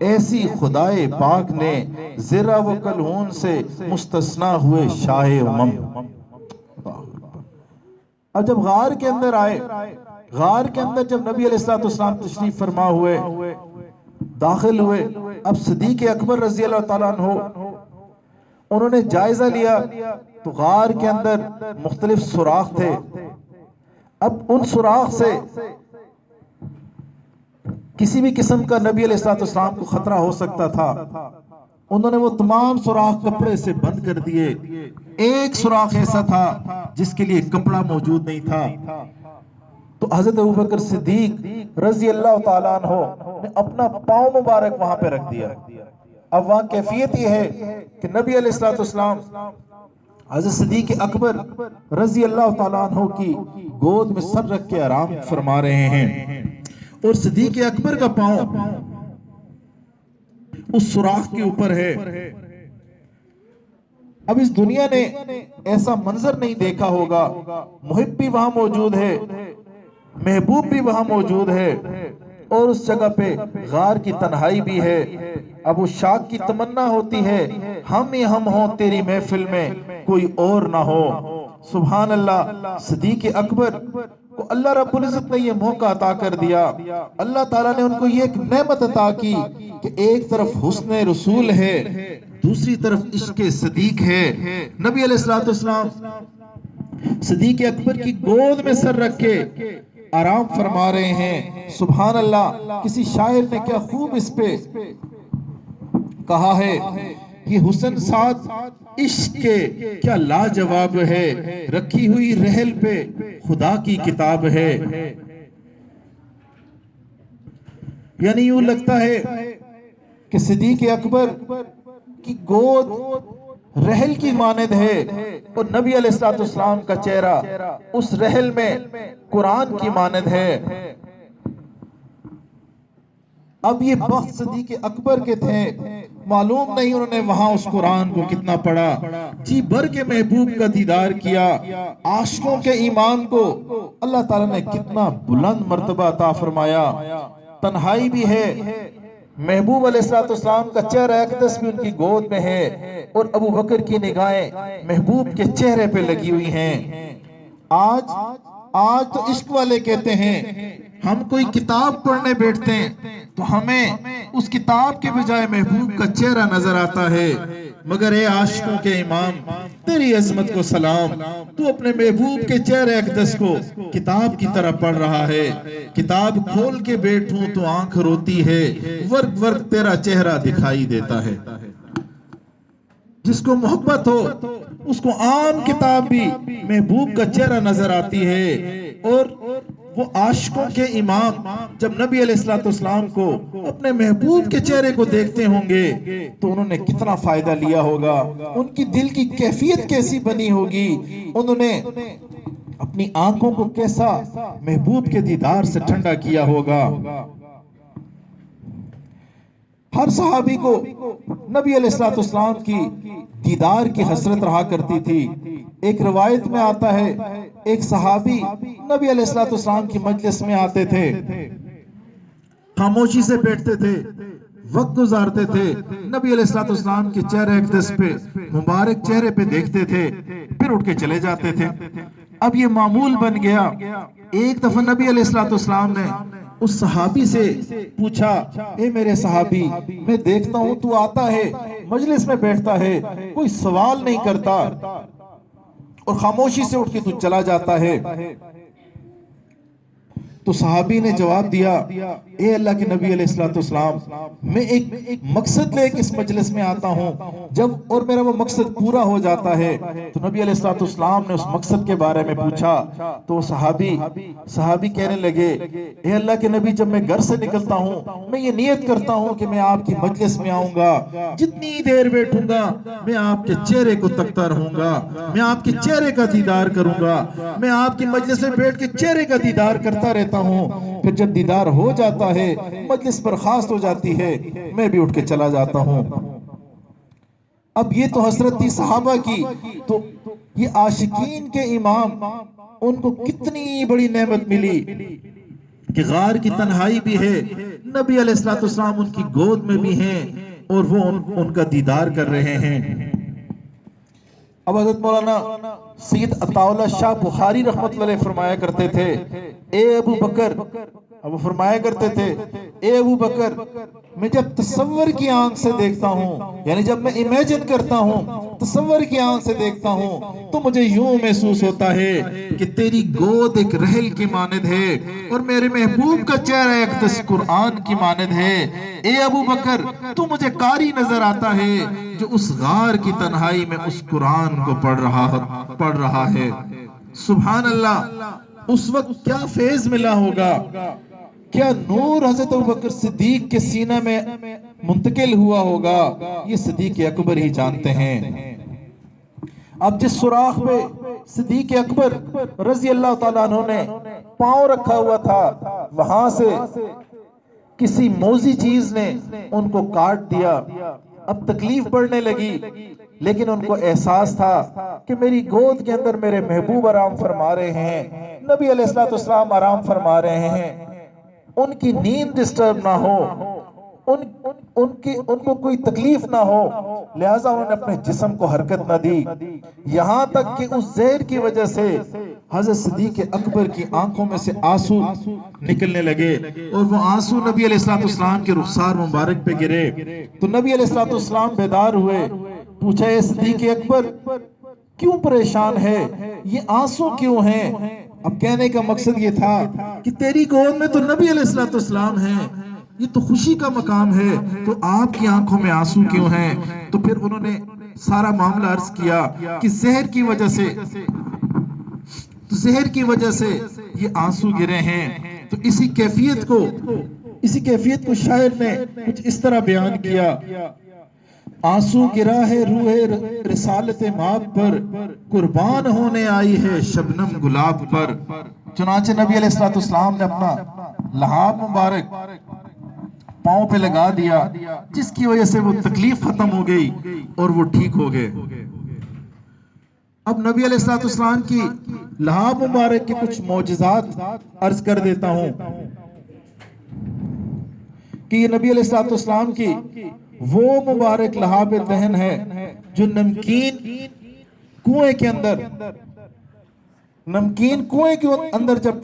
ऐसी खुदाए पाक ने, ज़रा व कलहून से मुस्तस्ना हुए शाहे उमम। अब जब गार के अंदर आए, गार के अंदर जब नबी अलैहिस्सलाम तशरीफ फरमा हुए, दाखिल हुए, अब सिद्दीक अकबर रज़ी अल्लाह ताला अन्हु उन्होंने जायजा लिया तो गार के अंदर मुख्तलिफ सुराख थे। अब उन सुराख से किसी भी किस्म का नबी अलैहिस्सलाम को खतरा हो सकता था। उन्होंने वो तमाम सुराख कपड़े से बंद कर दिए। एक सुराख ऐसा था जिसके लिए कपड़ा मौजूद नहीं था। तो हजरत अबू बकर सिद्दीक रज़ी अल्लाह ताला अन्हु ने अपना पांव मुबारक वहां पे रख दिया। अब वहां कैफियत ये है कि नबी अलैहिस्सलाम हजरत सिद्दीक अकबर रज़ी अल्लाह ताला अन्हु की गोद में सर रख के आराम फरमा रहे हैं और सिद्दीक अकबर का पांव उस सुराख के ऊपर है। अब इस दुनिया ने ऐसा मंजर नहीं देखा होगा, मुहिब भी वहां मौजूद है, महबूब भी वहां मौजूद है और उस जगह पे गार की तन्हाई भी है। अब उस शाख की तमन्ना होती है हम ही हम हो तेरी महफिल में, कोई और ना हो। सुभान अल्लाह, सिद्दीक अकबर को अल्लाह रब्बुल इज्जत ने ये मौका अता कर दिया। अल्लाह ताला ने उनको ये एक नेमत अता की कि एक तरफ हुस्न रसूल है, दूसरी तरफ इश्क सिद्दीक है। नबी अलैहिस्सलाम सिद्दीक अकबर की गोद में सर रख के आराम फरमा रहे हैं। सुभान अल्लाह, किसी शायर ने क्या खूब इस पे कहा है, ये हुस्न साथ इश्क के क्या लाजवाब है, रखी हुई रहल पे खुदा की किताब है। यानी यूं लगता है कि सिद्दीक़ अकबर की गोद रहल की मानद है और नबी अलैहिस्सलाम का चेहरा उस रहल में कुरान की मानद है। अब ये वक्त सिद्दीक़ अकबर के थे, मालूम नहीं उन्होंने वहां उस कुरान को कितना पढ़ा, जी भर के महबूब का दीदार किया, आशिकों के ईमान को अल्लाह ताला ने कितना बुलंद मर्तबा अता फरमाया। तन्हाई भी है, महबूब अलैहिस्सलाम का चेहरा अक़दस भी उनकी गोद में है और अबू बकर की निगाहें महबूब के चेहरे पे लगी हुई हैं। आज तो इश्क वाले कहते हैं हम कोई किताब पढ़ने बैठते हैं तो हमें उस किताब के बजाय महबूब का चेहरा नजर आता है। मगर ए आशिकों के इमाम, तेरी अजमत को सलाम, तू अपने महबूब के चेहरे अक़दस को किताब की तरह पढ़ रहा है। किताब खोल के बैठूं तो आंख रोती है, वर्ग वर्ग तेरा चेहरा दिखाई देता है। जिसको मोहब्बत हो उसको आम किताब भी महबूब का चेहरा नजर आती है। और वो आशिकों के इमाम जब नबी अलैहिस्सलाम को अपने महबूब के चेहरे को देखते होंगे तो उन्होंने कितना फायदा लिया होगा, उनकी दिल की कैफियत कैसी बनी होगी, उन्होंने अपनी आंखों को कैसा महबूब के दीदार से ठंडा किया होगा। हर सहाबी को नबी अलैहिस्सलाम की दीदार की हसरत रहा करती थी। एक रिवायत में आता है एक सहाबी नबी अलैहिस्सलाम की मजलिस में आते थे, खामोशी से बैठते थे, वक्त गुजारते थे, नबी अलैहिस्सलाम के चेहरे अक़दस पे मुबारक चेहरे पे देखते थे, फिर उठ के चले जाते थे। अब ये मामूल बन गया। एक दफा नबी अलैहिस्सलाम ने उस सहाबी से पूछा, ए मेरे सहाबी, मैं देखता हूं तू आता है मजलिस में बैठता है, कोई सवाल नहीं करता और खामोशी से उठ के तू चला जाता है। तो सहाबी ने जवाब दिया, ए अल्लाह के नबी अलैहिस्सलाम, मैं एक मकसद लेके इस मजलिस में आता हूँ, जब और मेरा वो मकसद पूरा हो जाता है। तो नबी अलैहिस्सलाम ने उस मकसद के बारे में पूछा तो सहाबी कहने लगे, ए अल्लाह के नबी, जब मैं घर से निकलता हूँ मैं ये नियत करता हूँ कि मैं आपकी मजलिस में आऊंगा, जितनी देर बैठूंगा मैं आपके चेहरे को तकता रहूंगा, मैं आपके चेहरे का दीदार करूंगा, मैं आपकी मजलिस में बैठ के चेहरे का दीदार करता रहता हूँ। फिर जब दीदार हो जाता है, मजलिस बर्खास्त हो जाती है, मैं भी उठ के चला जाता हूँ। अब ये तो हसरत थी सहाबा की, तो ये आशिकीन के इमाम, उनको कितनी बड़ी नेमत मिली कि गार की तन्हाई भी है, नबी अलैहिस्सलाम उनकी गोद में भी हैं और वो उनका दीदार कर रहे हैं। अब हज़रत मौलाना सैयद अताउल्लाह शाह बुखारी रहमतुल्लाह अलैह फरमाया करते थे, ए अबू बकर, अब फरमाया करते थे, ए अबू बकर, मैं जब तसव्वुर की आंख से देखता हूँ, यानी जब मैं इमेजिन करता हूँ, तसव्वुर की आंख से देखता हूँ, तो मुझे यूं महसूस होता है कि तेरी गोद एक रहल की मानद है और मेरे महबूब का चेहरा अक़दस कुरान की मानद है। ए अबू बकर, तू मुझे कारी नजर आता है जो उस गार की तन्हाई में उस कुरान को पढ़ रहा है। सुभान अल्लाह, उस वक्त क्या फेज मिला होगा, क्या नूर हजरत अबू बकर सिद्दीक के सीने में मुंतकिल हुआ होगा, ये सिद्दीक अकबर ही जानते हैं। अब जिस सुराख में सिद्दीक अकबर रजी अल्लाह ताला अन्हु ने पांव रखा हुआ था, वहां से किसी मौजी चीज ने उनको काट दिया। अब तकलीफ बढ़ने लगी, लेकिन उनको एहसास था कि मेरी गोद के अंदर मेरे महबूब आराम फरमा रहे हैं, नबी अलैहिस्सलाम आराम फरमा रहे हैं, उनकी नींद डिस्टर्ब ना हो, उनको कोई तकलीफ ना हो, लिहाजा उन्होंने अपने जिस्म को हरकत ना दी। यहां तक कि उस जहर की वजह से हजरत सिद्दीक अकबर की आंखों में से आंसू निकलने लगे और वो आंसू नबी अलैहिस्सलाम के रुखसार मुबारक पे गिरे। तो नबी अलैहिस्सलाम बेदार हुए, पूछा, ए सिद्दीक अकबर, क्यों परेशान है, ये आंसू क्यों हैं? अब कहने का मकसद ये था कि तेरी गोद में तो नबी अलैहिस्सलाम हैं, ये तो खुशी का मकाम है, तो आपकी आंखों में आंसू क्यों हैं? तो फिर उन्होंने सारा मामला अर्ज किया कि जहर की वजह से ये आंसू गिरे हैं। तो इसी कैफियत को शायर ने कुछ इस तरह बयान किया, आंसू गिरा है रूहे रिसालत माप पर, कुर्बान होने आई है शबनम गुलाब पर। चुनाचे नबी अलैहिस्सलाम ने अपना लहाब मुबारक पांव पे लगा दिया, जिसकी वजह से वो तकलीफ खत्म हो गई और वो ठीक हो गए। अब नबी अलैहिस्सलाम की लहाब मुबारक के कुछ मौजिज़ात अर्ज कर देता हूं कि ये नबी अलैहिस्सलाम की वो मुबारक लहाब दहन है जो नमकीन कुएं के अंदर जब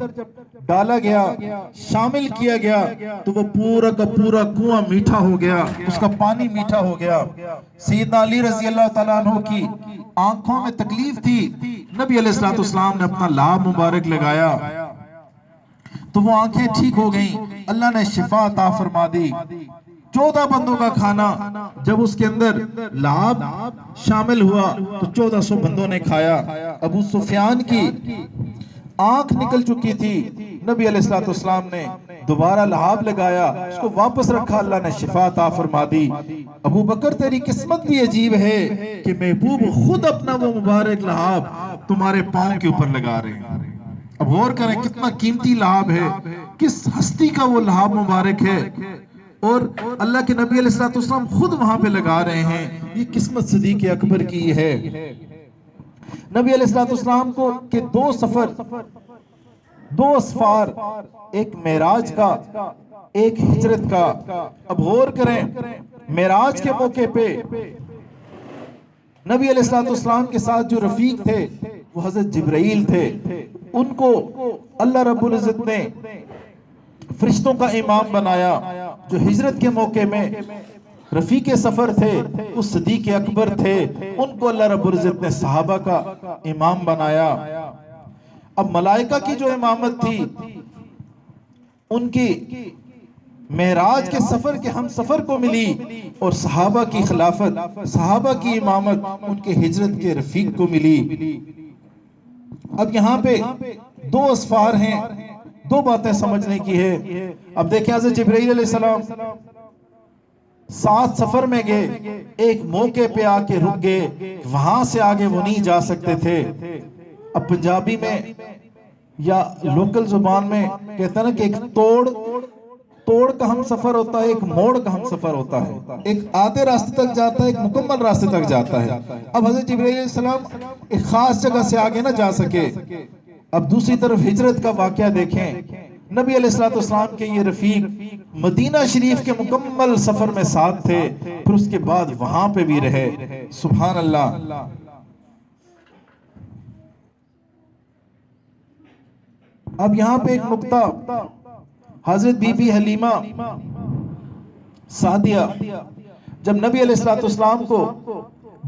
डाला गया, शामिल किया गया, तो वो पूरा का पूरा कुआं मीठा हो गया, उसका पानी मीठा हो गया। सैयदना अली रज़ी अल्लाह तआला अन्हु की आंखों में तकलीफ थी, नबी अलैहिस्सलाम ने अपना लाभ मुबारक लगाया तो वो आंखें ठीक हो गईं, अल्लाह ने शिफा अता फरमा दी। 14 बंदों का खाना जब उसके अंदर लाभ शामिल हुआ तो 1400 बंदों ने खाया। अबू सुफियान की आंख निकल चुकी थी, नबी अलैहिस्सलाम ने दोबारा लहाब लगाया, उसको वापस रखा, अल्लाह ने शिफा अता फरमा दी। अबू बकर तेरी किस्मत भी अजीब है कि महबूब खुद अपना वो मुबारक लहाब तुम्हारे पांव के ऊपर लगा रहे हैं। अब गौर करें कितना कीमती लहाब है, किस हस्ती का वो लहाब मुबारक है, और अल्लाह के नबी अलैहिस्सलाम खुद वहां पे लगा रहे हैं। ये किस्मत सिद्दीक़ अकबर की है। नबी अलैहिस्सलाम को के 2 सफर, 2 असफार, एक मेराज का, एक हिजरत का। अब गौर करें, मेराज के मौके पे नबी अलैहिस्सलाम के साथ जो रफीक थे वो हजरत जिब्राइल थे। उनको अल्लाह रब्बुल इज्जत ने फरिश्तों का इमाम बनाया। जो हिजरत के मौके में रफीक सफर थे वो सिद्दीक़ अकबर थे, उनको अल्लाह रब्बुल इज्जत ने सहाबा का इमाम बनाया। अब मलाइका की जो इमामत थी उनकी मेराज के सफर के हम सफर को मिली, और सहाबा की खिलाफत, सहाबा की इमामत उनके हिजरत के रफीक को मिली। अब यहाँ पे 2 असफार हैं, 2 बातें समझने की है। अब देखें, हज़रत जिब्राइल अलैहिस्सलाम 7 सफर में गए, एक मौके पे आके रुक गए, वहां से आगे वो नहीं जा सकते थे। अब पंजाबी में या लोकल जुबान में कहते हैं ना कि एक तोड़ का हम सफर होता है, एक मोड़ का हम सफर होता है। एक आधे रास्ते तक जाता है, एक मुकम्मल रास्ते तक जाता है। अब हज़रत जिब्राइल अलैहिस्सलाम एक खास जगह से आगे ना जा सके। अब दूसरी तरफ हिजरत का वाकया देखें, नबी अलैहिस्सलाम के ये रफीक मदीना शरीफ के मुकम्मल सफर में साथ थे, फिर उसके बाद वहां पे भी रहे। सुभान अल्लाह। अब यहाँ पे एक नुक्ता, हजरत बीबी हलीमा सादिया जब नबी अलैहिस्सलाम को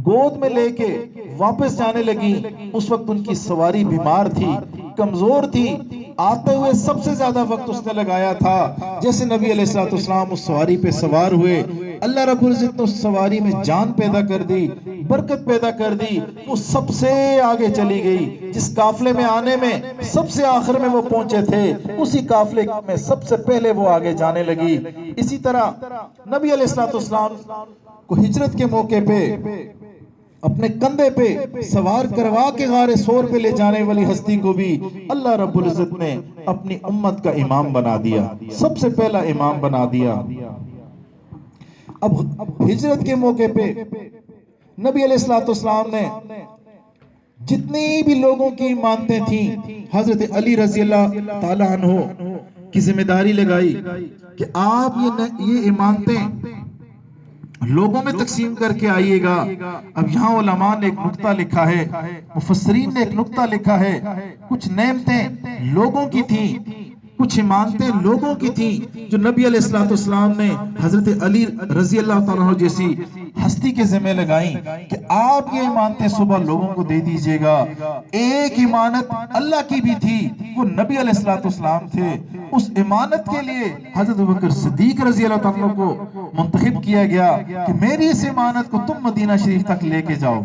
गोद में लेके वापस जाने लगी, उस वक्त उनकी सवारी बीमार थी, कमजोर थी। आते हुए सबसे ज्यादा वक्त उसने लगाया था। जैसे नबी अलैहिस्सलाम उस सवारी पे सवार हुए, अल्लाह रब्बुल इज्जत ने उस सवारी में जान पैदा कर दी, बरकत पैदा कर दी। वो सबसे आगे चली गई। जिस काफले में आने में सबसे आखिर में वो पहुंचे थे, उसी काफले में सबसे पहले वो आगे जाने लगी। इसी तरह नबी अलैहिस्सलाम को हिजरत के मौके पे अपने कंधे पे सवार करवा के गारे सोर पे ले जाने वाली हस्ती को भी अल्लाह रब्बुल इज्जत ने अपनी उम्मत का इमाम बना दिया, सबसे पहला इमाम बना दिया। अब हिजरत के मौके पे नबी अलैहिस्सलाम ने जितनी भी लोगों की इमामतें थी, हजरत अली रज़ी अल्लाह ताला अन्हु की जिम्मेदारी लगाई कि आप ये इमामतें लोगों में तकसीम करके आइएगा। अब यहाँ उलमा ने एक नुक्ता लिखा है, मुफस्सरीन ने एक नुक्ता लिखा है, कुछ नेमतें लोगों की थी, कुछ इमामतें लोगों की थी जो नबी अलैहिस्सलाम ने हजरत अली रजी अल्लाह ताला अन्हु जैसी हस्ती के जिम्मे लगाई कि आप ये इमामतें सुबह लोगों को दे दीजिएगा। एक इमानत अल्लाह की भी थी, वो नबी अलैहिस्सलाम थे। उस इमानत के लिए हजरत अबू बकर सिद्दीक रजी अल्लाह तआला को मुंतखब किया गया कि मेरी इस इमानत को तुम मदीना शरीफ तक लेके जाओ।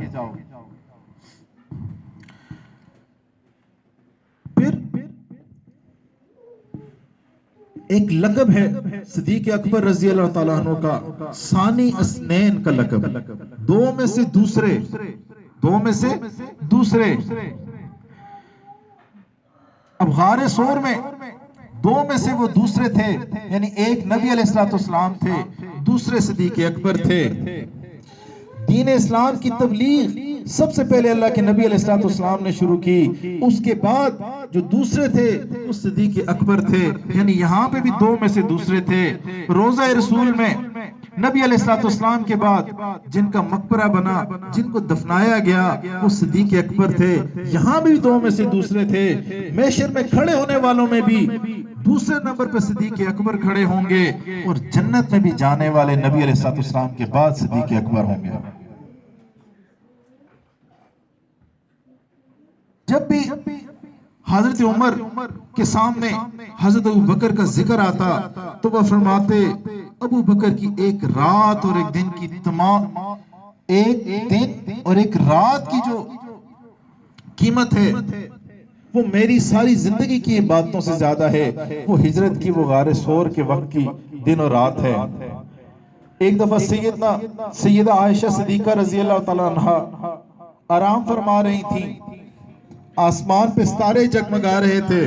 फिर एक लक़ब है सिद्दीक अकबर रजी अल्लाह तआला अन्हु का, सानी अस्नैन का लक़ब, दो में से दूसरे। अब गारे सोर में दो में से वो दूसरे थे, यानी एक नबी अलैहिस्सलाम थे, दूसरे सिद्दीक अकबर थे। दीन इस्लाम की तबलीग सबसे पहले अल्लाह के नबी अलैहिस्सलाम ने शुरू की, उसके बाद जो दूसरे थे वो सिद्दीक अकबर थे, यानी यहाँ पे भी दो में से दूसरे थे। रोज़ा रसूल में नबी अलैहिस्सलाम के बाद जिनका मकबरा बना, जिनको दफनाया गया, वो सिद्दीक अकबर थे। यहाँ भी दो में से दूसरे थे। महशर में खड़े होने वालों में भी दूसरे नंबर पर सिद्दीक अकबर खड़े होंगे, और जन्नत में भी जाने वाले नबी अलैहिस्सलाम के बाद सिद्दीक अकबर होंगे। जब भी हजरत उमर के सामने हजरत अबू बकर का जिक्र आता तो वह फरमाते, अबू बकर की एक रात और एक दिन की जो कीमत है वो मेरी सारी जिंदगी की बातों से ज्यादा है। वो हिजरत की, वो गारे सोर के वक्त की दिन और रात है। एक दफा सैयदा आयशा सिद्दीका रजी अल्लाह तआला अन्हा आराम फरमा रही थी, आसमान पे सितारे जगमगा रहे थे।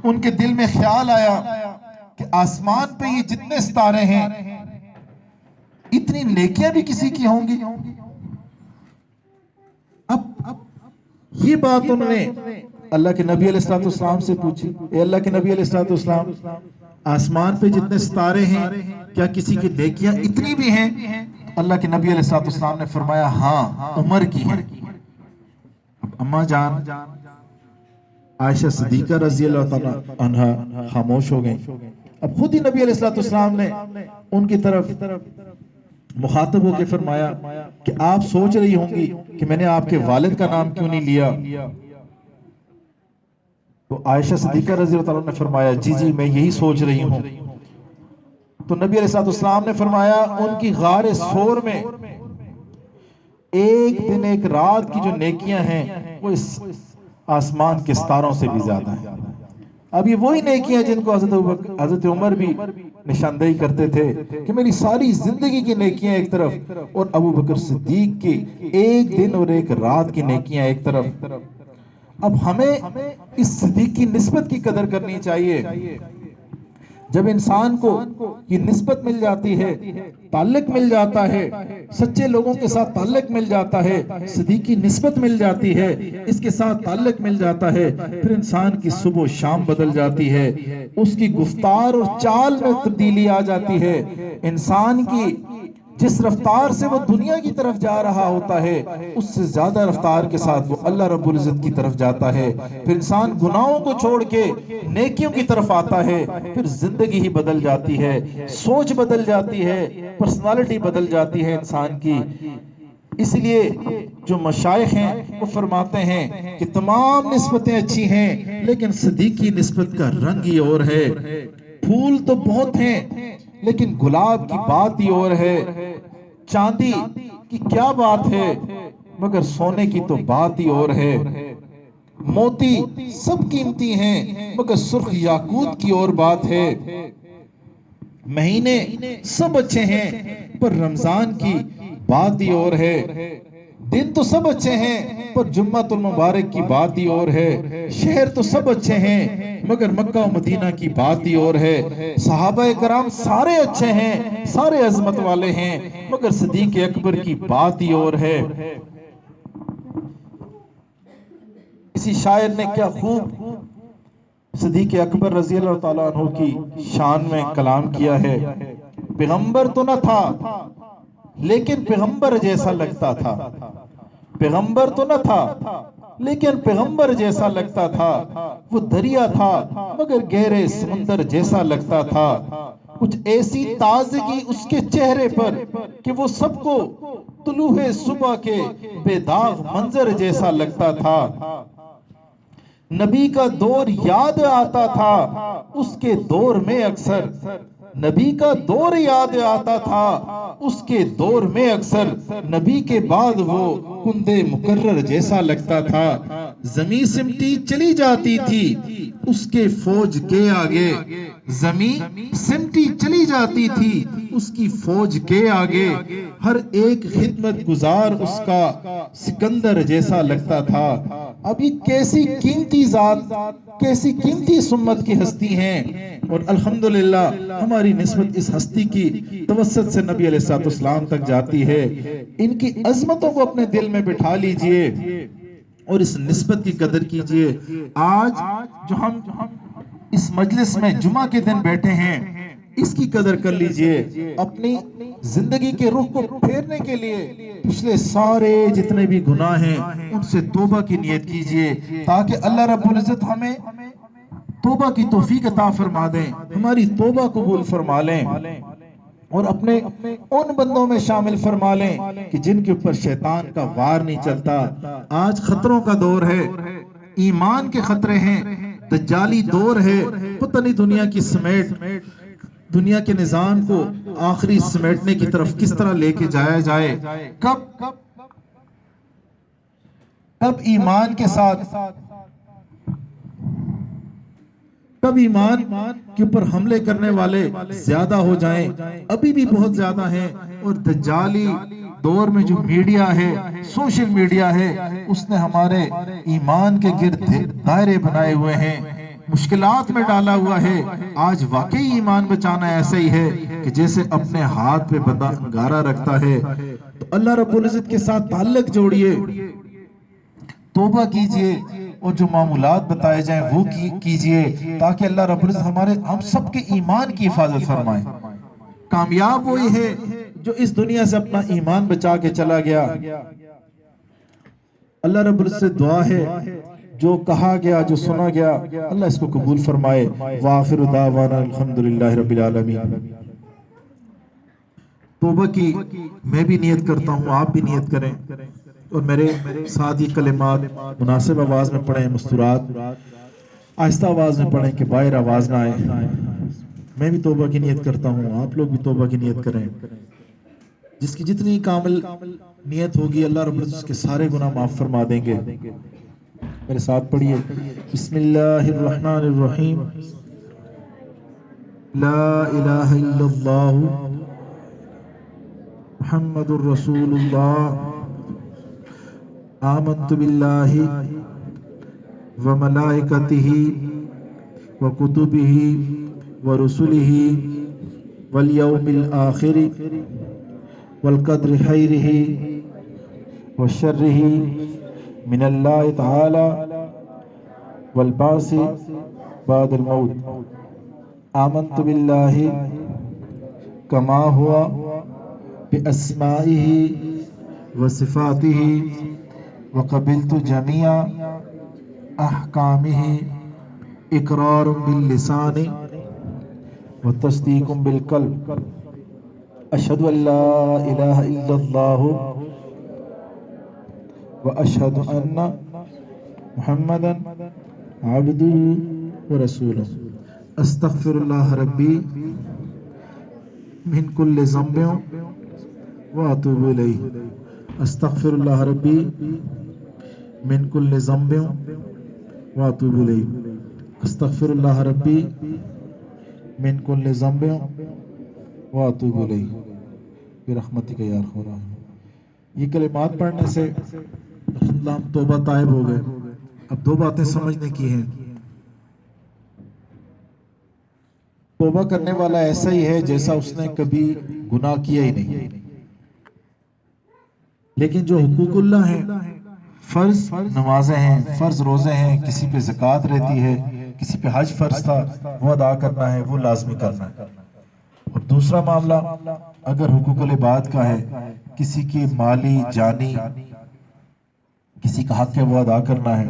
उनके दिल में ख्याल आया कि आसमान पे ये जितने सितारे हैं, इतनी नेकियां भी किसी की होंगी। अब ये बात उन्होंने अल्लाह के नबी अलैहिस्सलाम से पूछी, ए अल्लाह के नबी अलैहिस्सलाम, आसमान पे जितने सितारे हैं, क्या किसी की नेकियां इतनी भी हैं? अल्लाह के नबी अलैहिस्सलाम ने फरमाया, हाँ, उमर की है। अम्मा जान आयशा सिद्दीका रजी अल्लाह तआला अन्हा खामोश हो गई। अब खुद ही नबी अलैहिस्सलाम ने उनकी तरफ मुखातब होकर फरमाया कि आप सोच रही होंगी कि मैंने आपके वालिद का नाम क्यों नहीं लिया। तो आयशा सिद्दीका रजी अल्लाह तआला ने फरमाया, जी मैं यही सोच रही हूँ। तो नबी अलैहिस्सलाम ने फरमाया, उनकी गारे सोर में एक दिन एक रात की जो नेकियां हैं वो इस आसमान के सितारों से भी ज्यादा है। अब ये वही नेकियां जिनको हजरत उमर भी निशानदेही करते थे कि मेरी सारी जिंदगी की नेकियां एक तरफ, और अबू बकर सिद्दीक की एक दिन और एक रात की नेकियां एक तरफ। अब हमें इस सिद्दीक की निस्बत की कदर करनी चाहिए। जब इंसान को ये निस्बत मिल जाती है, ताल्लुक मिल जाता है, सच्चे लोगों के साथ ताल्लुक मिल जाता है, सिद्दीक की निस्बत मिल जाती है, इसके साथ ताल्लुक मिल जाता है, फिर इंसान की सुबह शाम बदल जाती है, उसकी गुफ्तार और चाल में तब्दीली आ जाती है। इंसान की जिस रफ्तार से वो दुनिया की तरफ जा रहा होता है, उससे ज्यादा रफ्तार के साथ वो अल्लाह रब्बुल इज्जत की तरफ जाता है। फिर इंसान गुनाहों को छोड़ के नेकियों की तरफ आता है, फिर जिंदगी ही बदल जाती है, सोच बदल जाती है, पर्सनालिटी बदल जाती है इंसान की। इसलिए जो मशाइख हैं वो फरमाते हैं कि तमाम निस्बतें अच्छी हैं, लेकिन सिद्दीक की निस्बत का रंग ही और है। फूल तो बहुत हैं, लेकिन गुलाब की बात ही और है। चांदी की क्या बात है, मगर सोने की तो बात ही और है। मोती सब कीमती हैं, मगर सुर्ख याकूत की और बात है। महीने सब अच्छे हैं, पर रमजान की बात ही और है। दिन तो सब अच्छे हैं, पर जुम्मतुल मुबारक की बात ही और है। शहर तो सब अच्छे हैं, मगर मक्का और मदीना की बात ही और है। सहाबा कराम सारे अच्छे हैं, सारे अजमत वाले हैं, मगर सिद्दीक अकबर की बात ही और है। किसी शायर ने क्या खूब सिद्दीक अकबर रज़ी अल्लाह ताला अन्हु की शान में कलाम किया है। पैगंबर तो न था, लेकिन पैगंबर जैसा लगता था। पैगंबर तो न था, लेकिन पैगंबर जैसा लगता था। वो दरिया था, मगर गहरे समुंदर जैसा लगता था। कुछ ऐसी ताजगी उसके चेहरे पर कि वो सबको तुलूहे सुबह के बेदाग मंजर जैसा लगता था। नबी का दौर याद आता था उसके दौर में अक्सर, नबी का दौर याद आता था उसके दौर में अक्सर, नबी के बाद वो कुंदे मुकर्रर जैसा लगता था। जमी सिमटी चली जाती थी उसके फौज के आगे, जमी सिमटी चली जाती थी उसकी फौज के आगे, हर एक खिदमत गुजार उसका सिकंदर जैसा लगता था। अब ये कैसी कीमती जात, कैसी कीमती सुन्नत की हस्ती हैं, और अल्हम्दुलिल्लाह हमारी निस्बत इस हस्ती की तवस्सुत से नबी अलैहिस्सलाम तक जाती है। इनकी अजमतों को अपने दिल में बिठा लीजिए और इस निस्बत की कदर कीजिए। आज जो हम इस मजलिस में जुमा के दिन बैठे हैं, इसकी कदर कर लीजिए। अपनी जिंदगी के रुख को फेरने के लिए पिछले सारे जितने भी गुनाह हैं उनसे तौबा की नियत कीजिए, ताकि अल्लाह रब्बुल इज्जत हमें तौबा की तौफीक अता फरमा दें, हमारी तौबा कबूल फरमा लें और अपने उन बंदों में शामिल फरमा लें कि जिनके ऊपर शैतान का वार नहीं चलता। आज खतरों का दौर है, ईमान के खतरे हैं, दज्जाली दौर है। पता नहीं दुनिया की समेट, दुनिया के निजाम को आखिरी समेटने की तरफ किस तरह लेके जाया जाए। कब ईमान के साथ, कब ईमान के ऊपर हमले करने वाले ज्यादा हो जाएं, अभी भी बहुत ज्यादा हैं। और दज्जाली दौर में जो मीडिया है, सोशल मीडिया है, उसने हमारे ईमान के गिर्द दायरे बनाए हुए हैं, मुश्किलात में डाला हुआ है। आज वाकई ईमान बचाना ऐसा ही है कि जैसे अपने हाथ पे बंदा अंगारा रखता है। तो अल्लाह रब्बुल इज्जत के साथ ताल्लुक जोड़िए, तौबा कीजिए और जो मामूलात बताए जाएं वो कीजिए, ताकि अल्लाह रब्बुल इज्जत हमारे हम सबके ईमान की हिफाजत फरमाए। कामयाब वही है जो इस दुनिया से अपना ईमान बचा के चला गया। अल्लाह रब्बुल इज्जत से दुआ है जो कहा गया, जो सुना गया, अल्लाह इसको कबूल फरमाए। वाखिरु दावाना अल्हम्दुलिल्लाहि रब्बिल आलमीन। तौबा की मैं भी नियत करता हूँ, आप भी नियत करें और मेरे साथ ये कलिमात मुनासिब आवाज में पढ़ें, मुस्तुरात आहिस्ता आवाज में पढ़ें कि बाहर आवाज ना आए। मैं भी तौबा की नियत करता हूँ, आप लोग भी तौबा की नियत करें। जिसकी जितनी कामिल नियत होगी अल्लाह रब्बुल इज्जत उसके सारे गुनाह माफ फरमा देंगे। मेरे साथ पढ़िए, बिस्मिल्लाहिर्रहमानिर्रहीम। ला इलाहा इल्लल्लाह मुहम्मदुर रसूलुल्लाह। आमन्तु बिल्लाहि व मलाइकतिहि व कुतुबिहि व रुसुलिहि वल यौमिल आखिर वल क़द्रि खैरिहि व शर्रिहि मिनल्लाहि तआला वल बासी बादल मौत। आमन्तु बिल्लाहि कमा हुआ बिअस्माइहि व सिफातिहि व क़बिलतु जमीआ अहकामिहि इक़रारुम बिल लिसानि व तस्दीक़ुम बिल क़ल्ब। अशहदु अल्ला इलाहा इल्लल्लाहु व अशहदु अन्ना मुहम्मदन अब्दुहु व रसूलुहु। अस्तग़फिरुल्लाह रब्बी मिन कुल्लि ज़ंबिन व अतूबु इलैहि। अस्तग़फिरुल्लाह रब्बी मिन कुल्लि ज़ंबिन व अतूबु इलैहि। अस्तग़फिरुल्लाह रब्बी मिन कुल्लि ज़ंबिन व अतूबु इलैहि बिरहमतिका या अरहमर राहिमीन। ये कलिमात पढ़ने से हम तौबा ताइब हो गए। अब दो बातें समझने की हैं। तौबा करने वाला ऐसा ही है जैसा उसने कभी गुनाह किया ही नहीं। लेकिन जो हुकूकुल्लाह है, फर्ज नमाजें हैं, फर्ज रोजे हैं, किसी पे ज़कात रहती है, किसी पे हज फर्ज था वो अदा करना है, वो लाजमी करना है। और दूसरा मामला अगर हुकूकुल इबाद का है, किसी की माली जानी किसी का हक है वो अदा करना है।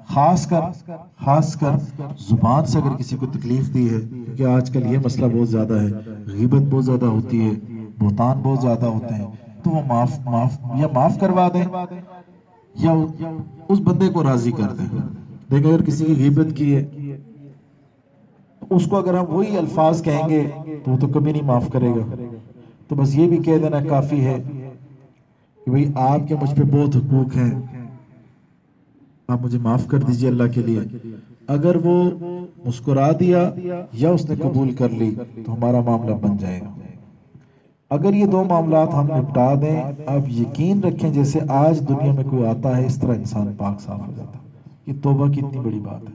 खासकर जुबान से अगर किसी को तकलीफ दी है, क्योंकि आजकल ये मसला बहुत ज्यादा है, गीबत बहुत ज्यादा होती है, बोहतान बहुत ज्यादा होते हैं, तो वो माफ करवा दें या उस बंदे को राजी कर दें। देखो अगर किसी की गीबत की है तो उसको अगर हम वही अल्फाज कहेंगे तो वो तो कभी नहीं माफ करेगा। तो बस ये भी कह देना काफी है कि भाई आपके मुझ पे बहुत हुकूक हैं, आप मुझे माफ कर दीजिए अल्लाह के लिए। अगर वो मुस्कुरा दिया या उसने कबूल कर ली तो हमारा मामला बन जाएगा। अगर ये दो मामलात हम निपटा दें, आप यकीन रखें जैसे आज दुनिया में कोई आता है इस तरह इंसान पाक साफ हो जाता है। ये तौबा की इतनी बड़ी बात है।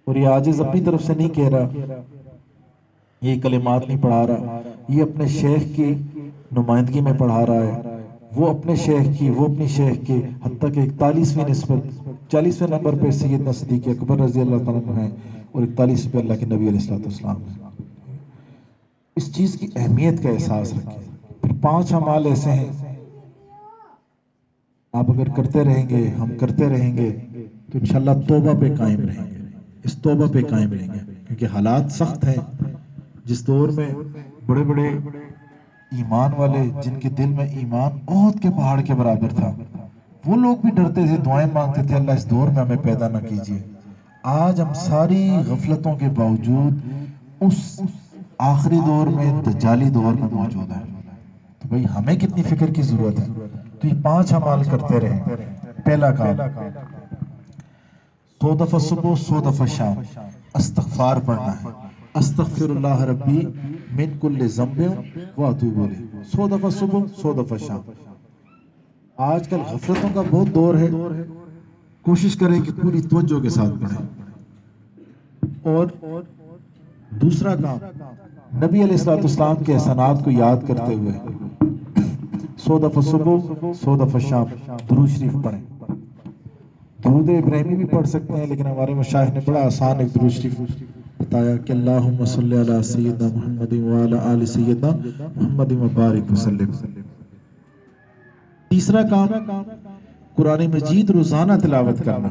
और ये आजिज अपनी तरफ से नहीं कह रहा, ये कलिमात नहीं पढ़ा रहा, ये अपने शेख की नुमाइंदगी में पढ़ा रहा है। वो अपने शेख की, वो अपनी शेख की, हत्ता के 41वें निस्बत 40वें नंबर पे सैयदना सिद्दीक़ अकबर रज़ी अल्लाह तआला अन्हु हैं और 41 पे अल्लाह के नबी अलैहिस्सलाम हैं। इस चीज की अहमियत का एहसास रखें। फिर 5 अमाल ऐसे हैं आप अगर करते रहेंगे, हम करते रहेंगे तो इंशाल्लाह तौबा पे कायम रहेंगे, इस तौबा पे कायम रहेंगे। क्योंकि हालात सख्त हैं। जिस दौर में बड़े बड़े ईमान वाले जिनके दिल में ईमान ओहद के पहाड़ के बराबर था, वो लोग भी डरते थे, दुआएं मांगते थे अल्लाह इस दौर में हमें पैदा ना कीजिए। आज हम सारी गफलतों के बावजूद उस आखिरी दौर में, दज्जाली दौर में मौजूद है। तो भाई हमें कितनी फिक्र की जरूरत है। तो ये 5 अमाल करते रहे। पहला काम 100 दफा सुबह 100 दफा शाम इस्तिग़फ़ार पढ़ना है। अस्तग़फ़िरुल्लाह रब्बी मिन कुल्लि ज़ंबिन व अतूबु इलैह। 100 दफा सुबह 100 दफा शाम। आजकल गफलतों का बहुत दौर है, कोशिश करें कि पूरी तवज्जो के साथ पढ़ें। और दूसरा काम नबी अलैहिस्सलाम के एहसानात को याद करते हुए 100 दफा सुबह 100 दफा शाम दुरूद शरीफ पढ़ें। दुरूद इब्राहिमी भी पढ़ सकते हैं, लेकिन हमारे मशाइख ने बड़ा आसान एक दुरूद शरीफ बताया कि अल्लाहुम्मा सल्लि अला सय्यिदना मुहम्मदिन व अला आलि सय्यिदना मुहम्मदिन व बारिक वसल्लिम। तीसरा काम कुरान मजीद रोजाना तिलावत करना।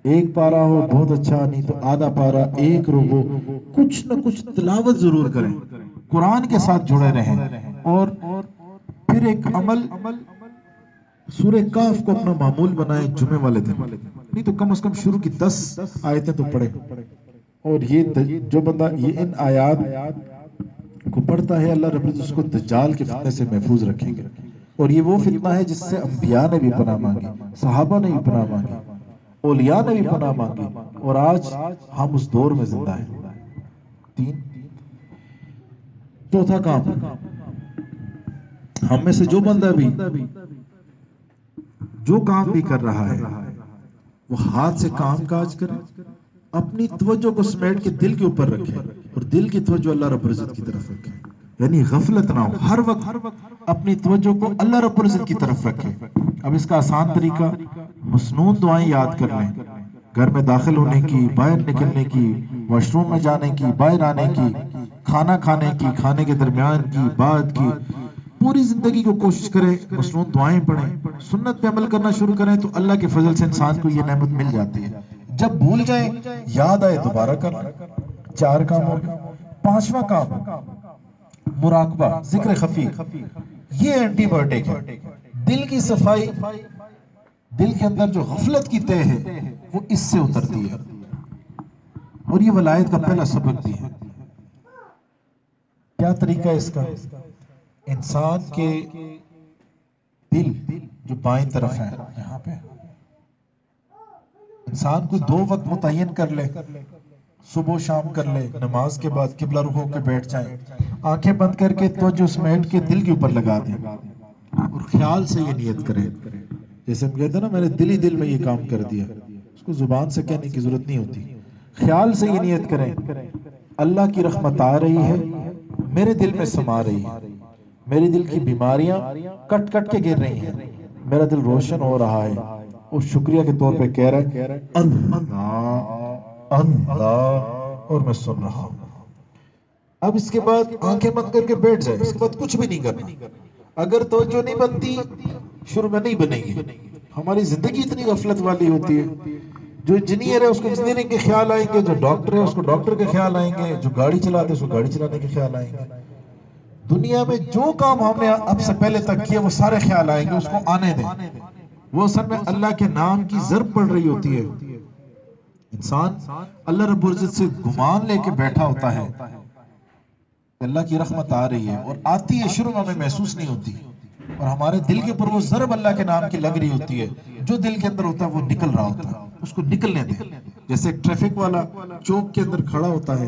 एक पारा हो बहुत अच्छा, नहीं तो आधा पारा, एक रुबो, कुछ न कुछ तिलावत जरूर करें, कुरान के साथ जुड़े रहें। और फिर एक अमल सूरह काफ को अपना मामूल बनाए जुमे वाले दिन, नहीं तो कम से कम शुरू की 10 आयतें तो पढ़े। और ये जो बंदा ये इन आयात को पढ़ता है अल्लाह रब्बुल इज्जत उसको दज्जाल के फितने से महफूज रखेंगे। और ये वो फितना है जिससे अंबिया ने भी पनाह मांगी, सहाबा ने भी पनाह मांगी, औलिया ने भी पनाह मांगी, और आज हम उस दौर में जिंदा हैं। 3 चौथा काम, हम में से जो बंदा भी जो काम भी कर रहा है वो हाथ से काम काज करे, अपनी तवज्जो को समेट के दिल के ऊपर रखे और दिल की तवज्जो अल्लाह रब्बुल इज्जत की तरफ रखे। यानी गफलत ना हो, हर वक्त अपनी तवज्जो को अल्लाह रब्बुल इज्जत की तरफ रखे। अब इसका आसान तरीका, मसनून दुआएं याद कर लें, घर में दाखिल होने की, बाहर निकलने की, वॉशरूम में जाने की, बाहर आने की, खाना खाने की, खाने के दरमियान की, बाद की, पूरी जिंदगी को कोशिश करें मसनून दुआएं पढ़ें। सुन्नत पे अमल करना शुरू करें तो अल्लाह के फजल से इंसान को ये नेमत मिल जाती है। जब भूल जाए, याद आए, दोबारा कर। 4 काम हो गए। 5वां काम मुराकबा, जिक्र खफी। ये एंटीबायोटिक है। दिल की सफाई, दिल के अंदर जो गफलत की तह है वो इससे उतरती है, और ये वलायत का पहला सबक भी है। क्या तरीका है इसका? इंसान के दिल जो बाएं तरफ है, यहाँ पे इंसान को 2 वक्त मुतय्यन कर ले, सुबह शाम कर ले, नमाज के बाद किबला रुख होकर बैठ जाए, आंखें बंद करके तवज्जो समेट के दिल के ऊपर लगा दें और ख्याल से ये नियत करें। जैसे हम कहते हैं ना, मैंने दिल ही दिल में ये काम कर दिया, उसको जुबान से कहने की जरूरत नहीं होती। ख्याल से ये नियत करें, अल्लाह की रहमत आ रही है, मेरे दिल में समा रही है, मेरे दिल की बीमारियां कट कट के गिर रही हैं, मेरा दिल रोशन हो रहा है, और शुक्रिया के तौर पे कह रहा है अल्लाह अल्लाह, और मैं सुन रहा हूं। अब इसके बाद आंखें बंद करके बैठ जाए, इसके बाद कुछ भी नहीं करना। अगर तवज्जो नहीं बनती, शुरू में नहीं बनेगी। हमारी जिंदगी इतनी गफलत वाली होती है, जो इंजीनियर है उसको इंजीनियरिंग के ख्याल आएंगे, जो डॉक्टर है उसको डॉक्टर के ख्याल आएंगे, जो गाड़ी चलाते हैं उसको गाड़ी चलाने के ख्याल आएंगे। दुनिया में जो काम हमने अब से पहले तक किया वो सारे ख्याल आएंगे, उसको आने दें। वो असल में अल्लाह के नाम की ज़र्ब पड़ रही होती है, इंसान अल्लाह रब्बुल इज्जत से गुमान लेके बैठा होता है कि अल्लाह की रहमत आ रही है, और आती है शुरू में हमें महसूस नहीं होती, और हमारे दिल के ऊपर वो ज़रब अल्लाह के नाम की लग रही होती है। जो दिल के अंदर होता है वो निकल रहा होता है, उसको निकलने दें। जैसे एक ट्रैफिक वाला चौक के अंदर खड़ा होता है,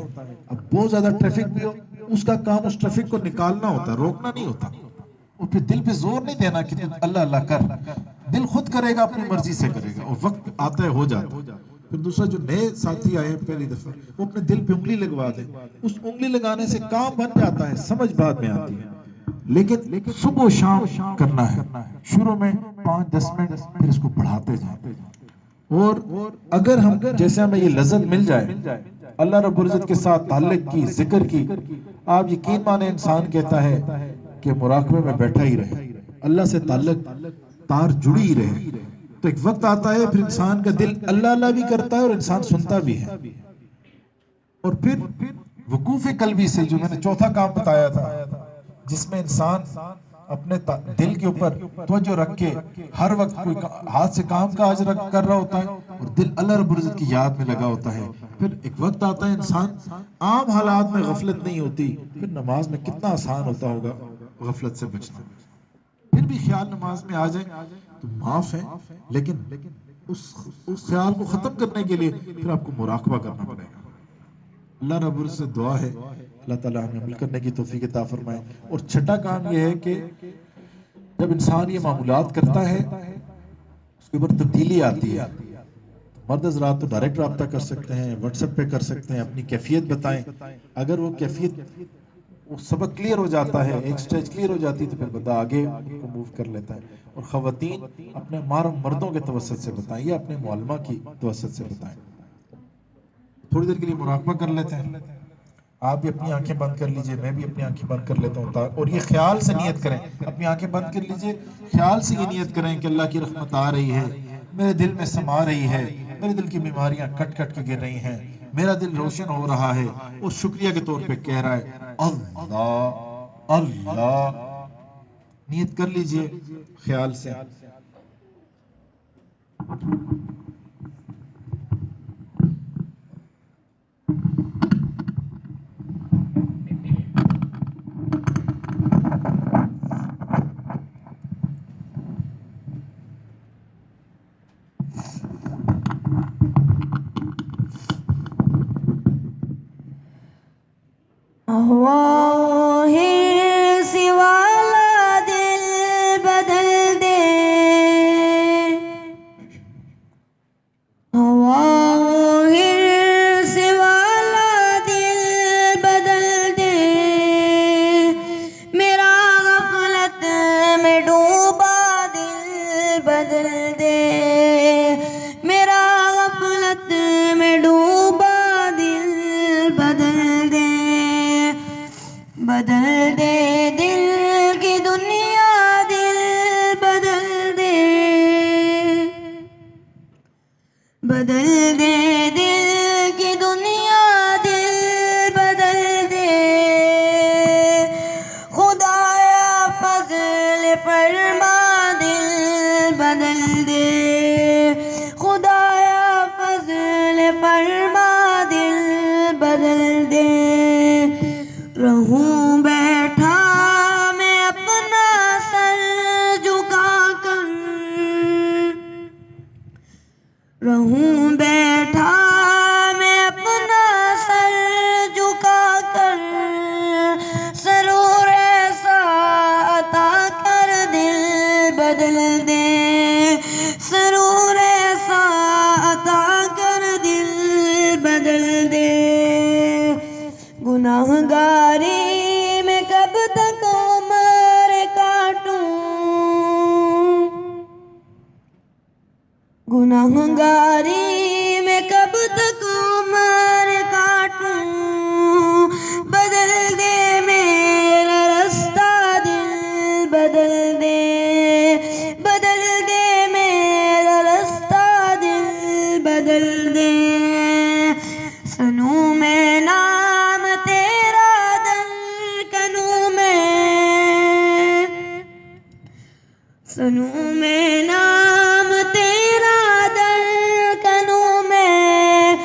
अब बहुत ज्यादा ट्रैफिक भी हो, उसका काम उस ट्रैफिक को निकालना होता है, रोकना नहीं होता। और फिर दिल पे जोर नहीं देना कि तुम अल्लाह अल्लाह कर, दिल खुद करेगा, अपनी मर्जी से करेगा, और वक्त आता है हो जाता है। फिर दूसरा जो नए साथी आए पहली दफा, वो अपने दिल पे उंगली लगवा दे, उस उंगली लगाने से काम बन जाता है, समझ बाद में आती है। लेकिन सुबह शाम करना है, शुरू में 5-10 मिनट, फिर इसको बढ़ाते जाए। और अगर हम जैसे हमें ये लज़्ज़त मिल जाए अल्लाह रब्बुल इज्जत के साथ ताल्लुक की, जिक्र की, आप यकीन माने इंसान कहता है कि मुराकबे में बैठा ही रहे, अल्लाह से ताल्लुक तार जुड़ी ही रहे, तो एक वक्त आता है फिर इंसान का दिल अल्लाह अल्लाह भी करता है और इंसान सुनता भी है। और फिर वकूफ़े कल्बी से, जो मैंने चौथा काम बताया था, जिसमें इंसान अपने दिल के ऊपर तवज्जो रख के हर वक्त कोई हाथ से काम काज कर रहा होता है और दिल अल्लाह रब्बुल इज्जत की याद में लगा होता है। फिर एक वक्त आता है इंसान आम हालात में गफलत नहीं होती, फिर नमाज में कितना आसान होता होगा गफलत से बचना। फिर भी ख्याल नमाज में आ जाए तो माफ है, लेकिन उस ख्याल को खत्म करने के लिए फिर आपको मुराकबा करना पड़ेगा। अल्लाह रब्बुल इज्जत से दुआ है अल्लाह ताला हमें अमल करने की तौफीक अता फरमाए। और छठा काम यह है कि जब इंसान ये मामूलात करता है उसके ऊपर तब्दीली आती है। मर्द हज़रात तो डायरेक्ट रब्ता कर सकते हैं, व्हाट्सएप पे कर सकते हैं, अपनी कैफियत बताएं। अगर वो कैफियत वो सबक क्लियर हो जाता है, एक स्टेज क्लियर हो जाती है, तो फिर बंदा आगे को मूव कर लेता है। और ख़वातीन अपने मर्दों के तवस्सुत से बताएं या अपने मुअल्लिमा की तवस्सुत से बताएं। थोड़ी देर के लिए मुराकबा कर लेते हैं। आप भी अपनी आंखें बंद कर लीजिए, मैं भी अपनी आंखें बंद कर लेता हूँ, और ये ख्याल से नियत करें, अपनी आंखें बंद कर लीजिए, ख्याल से ये नियत करें कि अल्लाह की रहमत आ रही है, मेरे दिल में समा रही है, मेरे दिल की बीमारियां कट कट के गिर रही हैं, मेरा दिल रोशन हो रहा है, और शुक्रिया के तौर पे कह रहा है अल्लाह अल्लाह। नियत कर लीजिए ख्याल से। हिर्स वाला दिल बदल दे, हिर्स वाला दिल बदल दे, मेरा गफलत में डूबा दिल बदल दे, मेरा गफलत में डूबा दिल बदल दे, बदल दे दिल की दुनिया, दिल बदल दे, बदल दे दिल की दुनिया, दिल बदल दे, खुदाया फज़ल फरमा दिल बदल दे, खुदाया फज़ल फरमा दिल बदल दे, रहूं बैठा मैं अपना सर झुका कर, रहूं बैठा मैं अपना सर झुका कर, सरूर ऐसा अता कर दिल बदल दे, सरूर ऐसा अता कर दिल बदल दे, गुनाहगारी में कब तक उम्र काटूं, गुनाहगारी में कब तक उम्र काटूं, बदल दे मेरा रास्ता दिल बदल दे, बदल दे मेरा रास्ता दिल बदल दे, सुनूं मैं नाम तेरा धड़कनों में, सुनूं मैं नाम तेरा धड़कनों में,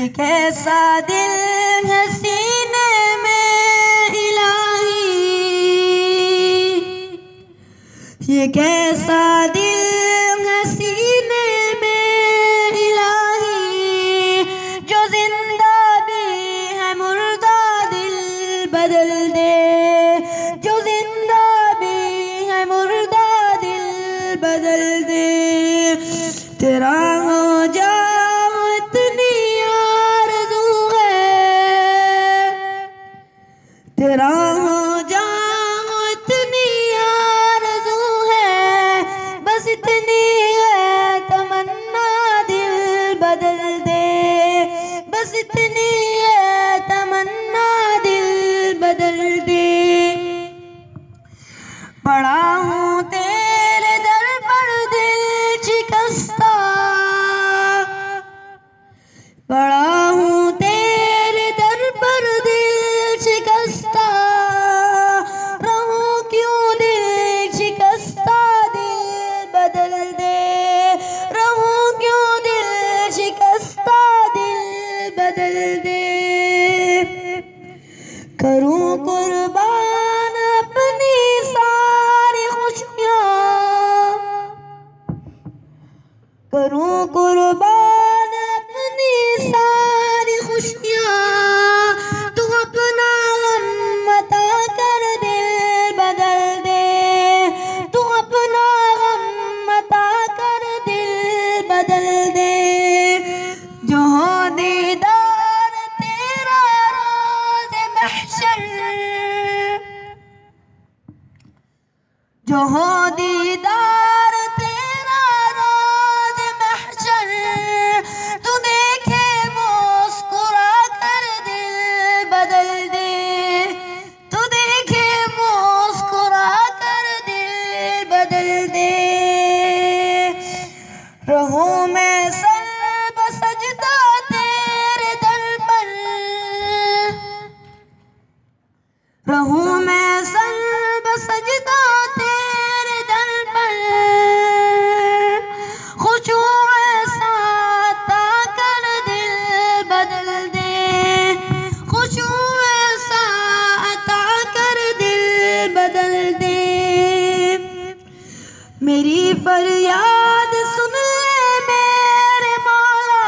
ये कैसा दिल है सीने में इलाही, ये कैसा दिल है सीने में इलाही, जो जिंदा भी है मुर्दा दिल बदल दे, जो जिंदा भी है मुर्दा दिल बदल दे। तेरा हो जाऊं इतनी आरज़ू है, तेरा हो जाऊं इतनी आरज़ू है, बस इतनी है तमन्ना दिल बदल दे, बस इतनी है तमन्ना दिल बदल दे। पड़ा हूँ तेरे दर पर दिल शिकस्ता, पड़ा हूँ तेरे दर पर दिल शिकस्ता, रहूं क्यों दिल शिकस्ता दिल बदल दे, रहूं क्यों दिल शिकस्ता दिल बदल दे। करूं कुर्बान अपनी सारी खुशियाँ, करूं कुर्बान अपनी सारी खुशियाँ, तू अपना गम मता कर दिल बदल दे, तू अपना गम मता कर दिल बदल दे। जो हो दीदार तेरा रोज़ महशर, जो हो दीदार तेरा रोज़ महशर, तू देखे मुस्कुरा कर दिल बदल दे, तू देखे मुस्कुरा कर दिल बदल दे। रहूं मैं सर बसजदा तेरे दर पर, रहूं मैं सर बसजदा तेरे दर पर, खुशू ऐसा अता कर दिल बदल दे, खुशू ऐसा अता कर दिल बदल दे। मेरी फरियाद सुन ले मेरे मौला,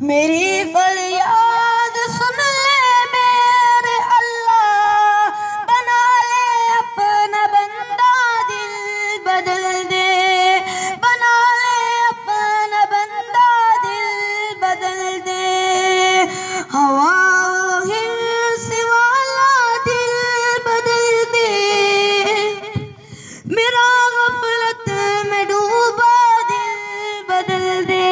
मेरी फरियाद सुन ले मेरे अल्लाह, बना ले अपना बंदा दिल बदल दे, बना ले अपना बंदा दिल बदल दे। हवा हिर्स वाला दिल बदल दे, मेरा गफलत में डूबा दिल बदल दे।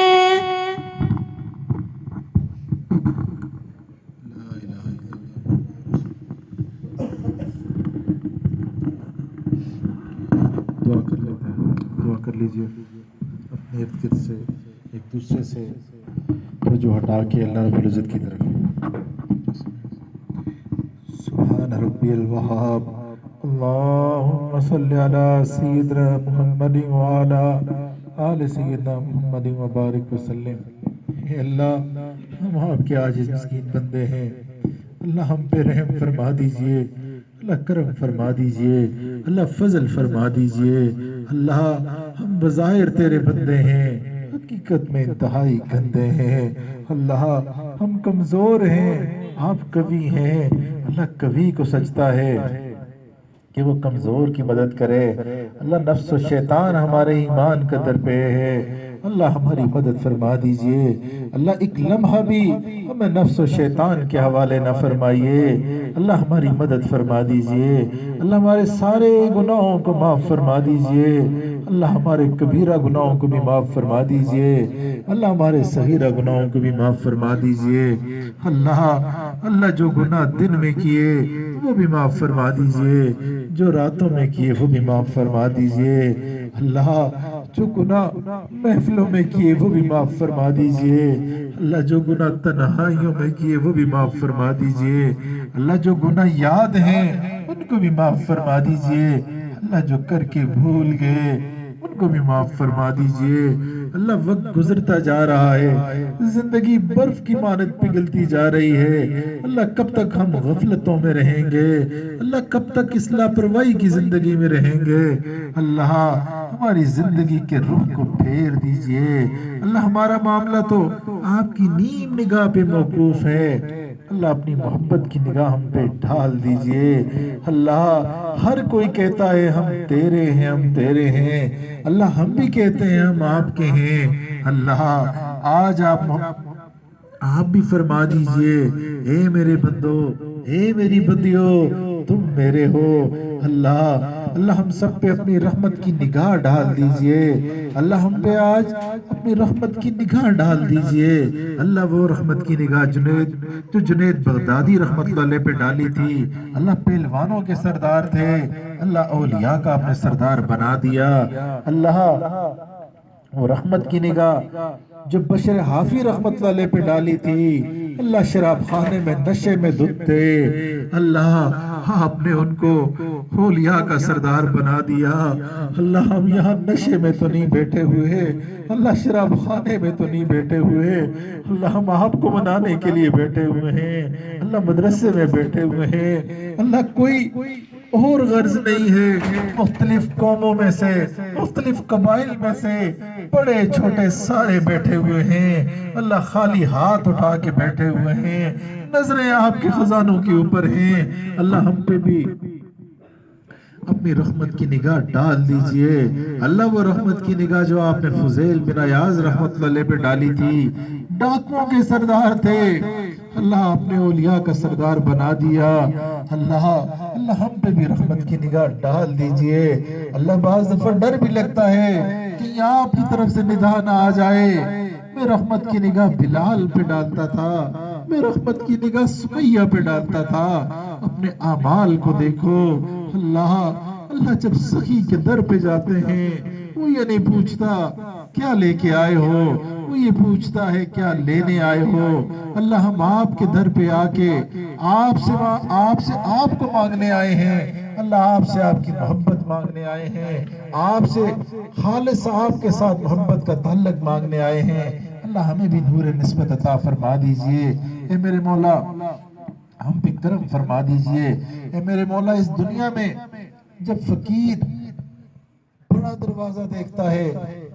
दुआ कर लेते हैं, दुआ कर लीजिए अपने इर्द गिर्द से एक दूसरे से जो हटा के अल्लाह रब्बुल इज़्ज़त की तरफ। सुभान रब्बियल वहाब, अल्लाहुम्मा सल्लि अला सय्यिदिना मुहम्मदिन व अला आलि सय्यिदिना मुहम्मदिन व बारिक वसल्लम। हे अल्लाह, हम आपके आजिज़ मिस्कीन बंदे हैं, अल्लाह हम पे रहम फरमा दीजिए, अल्लाह करम फरमा दीजिए, अल्लाह फजल फरमा दीजिए। अल्लाह हम बज़ाहिर तेरे बंदे हैं, हकीकत में इंतहाई गंदे हैं। अल्लाह हम कमज़ोर हैं, आप कवि हैं। अल्लाह कवि को सजता है कि वो कमज़ोर की मदद करे। अल्लाह नफ्स और शैतान हमारे ईमान का दर पे है, अल्लाह हमारी मदद फरमा दीजिए। अल्लाह एक लम्हा भी हमें नफ्स और शैतान के हवाले न फरमाइए, अल्लाह हमारी मदद फरमा दीजिए। अल्लाह हमारे सारे गुनाहों को माफ़ फरमा दीजिए, अल्लाह हमारे कबीरा गुनाहों को भी माफ़ फरमा दीजिए, अल्लाह हमारे सगीरा गुनाहों को भी माफ़ फरमा दीजिए। अल्लाह अल्लाह जो गुनाह दिन में किए वो भी माफ़ फरमा दीजिए, जो रातों में किए वो भी माफ़ फरमा दीजिए। अल्लाह जो गुनाह महफिलों में किए वो भी माफ़ फरमा दीजिए। अल्लाह जो गुनाह तन्हाइयों में किए वो भी माफ़ फरमा दीजिए। अल्लाह जो गुनाह याद हैं उनको भी माफ़ फरमा दीजिए। अल्लाह जो करके भूल गए उनको भी माफ़ फरमा दीजिए। अल्लाह वक्त गुजरता जा रहा है, जिंदगी बर्फ की मानद पिघलती जा रही है। अल्लाह कब तक हम गफलतों में रहेंगे? अल्लाह कब तक इस लापरवाही की जिंदगी में रहेंगे? अल्लाह हमारी जिंदगी के रुख को फेर दीजिए। अल्लाह हमारा मामला तो आपकी नीम निगाह पे मौकूफ है। अल्लाह अपनी मोहब्बत की निगाह हम पे ढाल दीजिए। अल्लाह हर कोई कहता है हम तेरे हैं, हम तेरे हैं। अल्लाह हम भी कहते हैं हम आपके हैं। अल्लाह आज आप भी फरमा दीजिए, ए मेरे बंदो, ए मेरी बंदियों, तुम मेरे हो। अल्लाह अल्लाह हम सब पे अपनी रहमत की निगाह डाल दीजिए। अल्लाह हम पे आज अपनी रहमत की निगाह डाल दीजिए। अल्लाह वो रहमत की निगाह जुनैद बगदादी रहमतुल्लाह पे डाली थी। अल्लाह पहलवानों के सरदार थे, अल्लाह औलिया का अपने सरदार बना दिया। अल्लाह वो रहमत की निगाह जो बशर हाफी रहमतुल्लाह पे डाली थी, अल्लाह शराब खाने में नशे में धुत थे, अल्लाह आपने उनको होलिया का सरदार बना दिया। अल्लाह हम यहाँ नशे में तो नहीं बैठे हुए, अल्लाह शराब खाने में तो नहीं बैठे हुए, अल्लाह हम आपको मनाने के लिए बैठे हुए हैं। अल्लाह मदरसे में बैठे हुए हैं। अल्लाह कोई और गर्ज नहीं है। मुख्तलिफ कौमों में से, मुख्तलिफ कबाइल में से बड़े छोटे सारे बैठे हुए हैं। अल्लाह खाली हाथ उठा के बैठे हुए हैं, नजरें आपके खजानों के ऊपर हैं। अल्लाह हम पे भी अपनी रहमत की निगाह डाल दीजिए। अल्लाह वो रहमत की निगाह जो आपने फुज़ैल बिन अयाज़ रहमतुल्लाह पे डाली थी, डाकुओं के सरदार थे, अल्लाह आपने औलिया का सरदार बना दिया। अल्लाह अल्लाह हम पे भी रहमत की निगाह डाल दीजिए। अल्लाह बाज़ दफा डर भी लगता है कि आपकी तरफ से निगाह ना आ जाए। मैं रहमत की निगाह बिलाल पे डालता था, मैं रहमत की निगाह सुमैया पे डालता था। अपने आमाल को देखो। अल्लाह अल्लाह जब सखी के दर पे जाते हैं, वो ये नहीं पूछता क्या लेके आए हो, वो ये पूछता है क्या लेने आए हो। अल्लाह हम आपके दर पे आके आपसे आपको मांगने आए हैं। अल्लाह आपसे आपकी मोहब्बत मांगने आए हैं, आपसे खालिस आपके साथ मोहब्बत का ताल्लुक मांगने आए हैं। अल्लाह हमें भी नूर निस्बत अता फरमा दीजिए। ए मेरे मौला हम पे करम फरमा दीजिए। ए मेरे मौला इस दुनिया में जब फकीर बड़ा दरवाजा देखता है,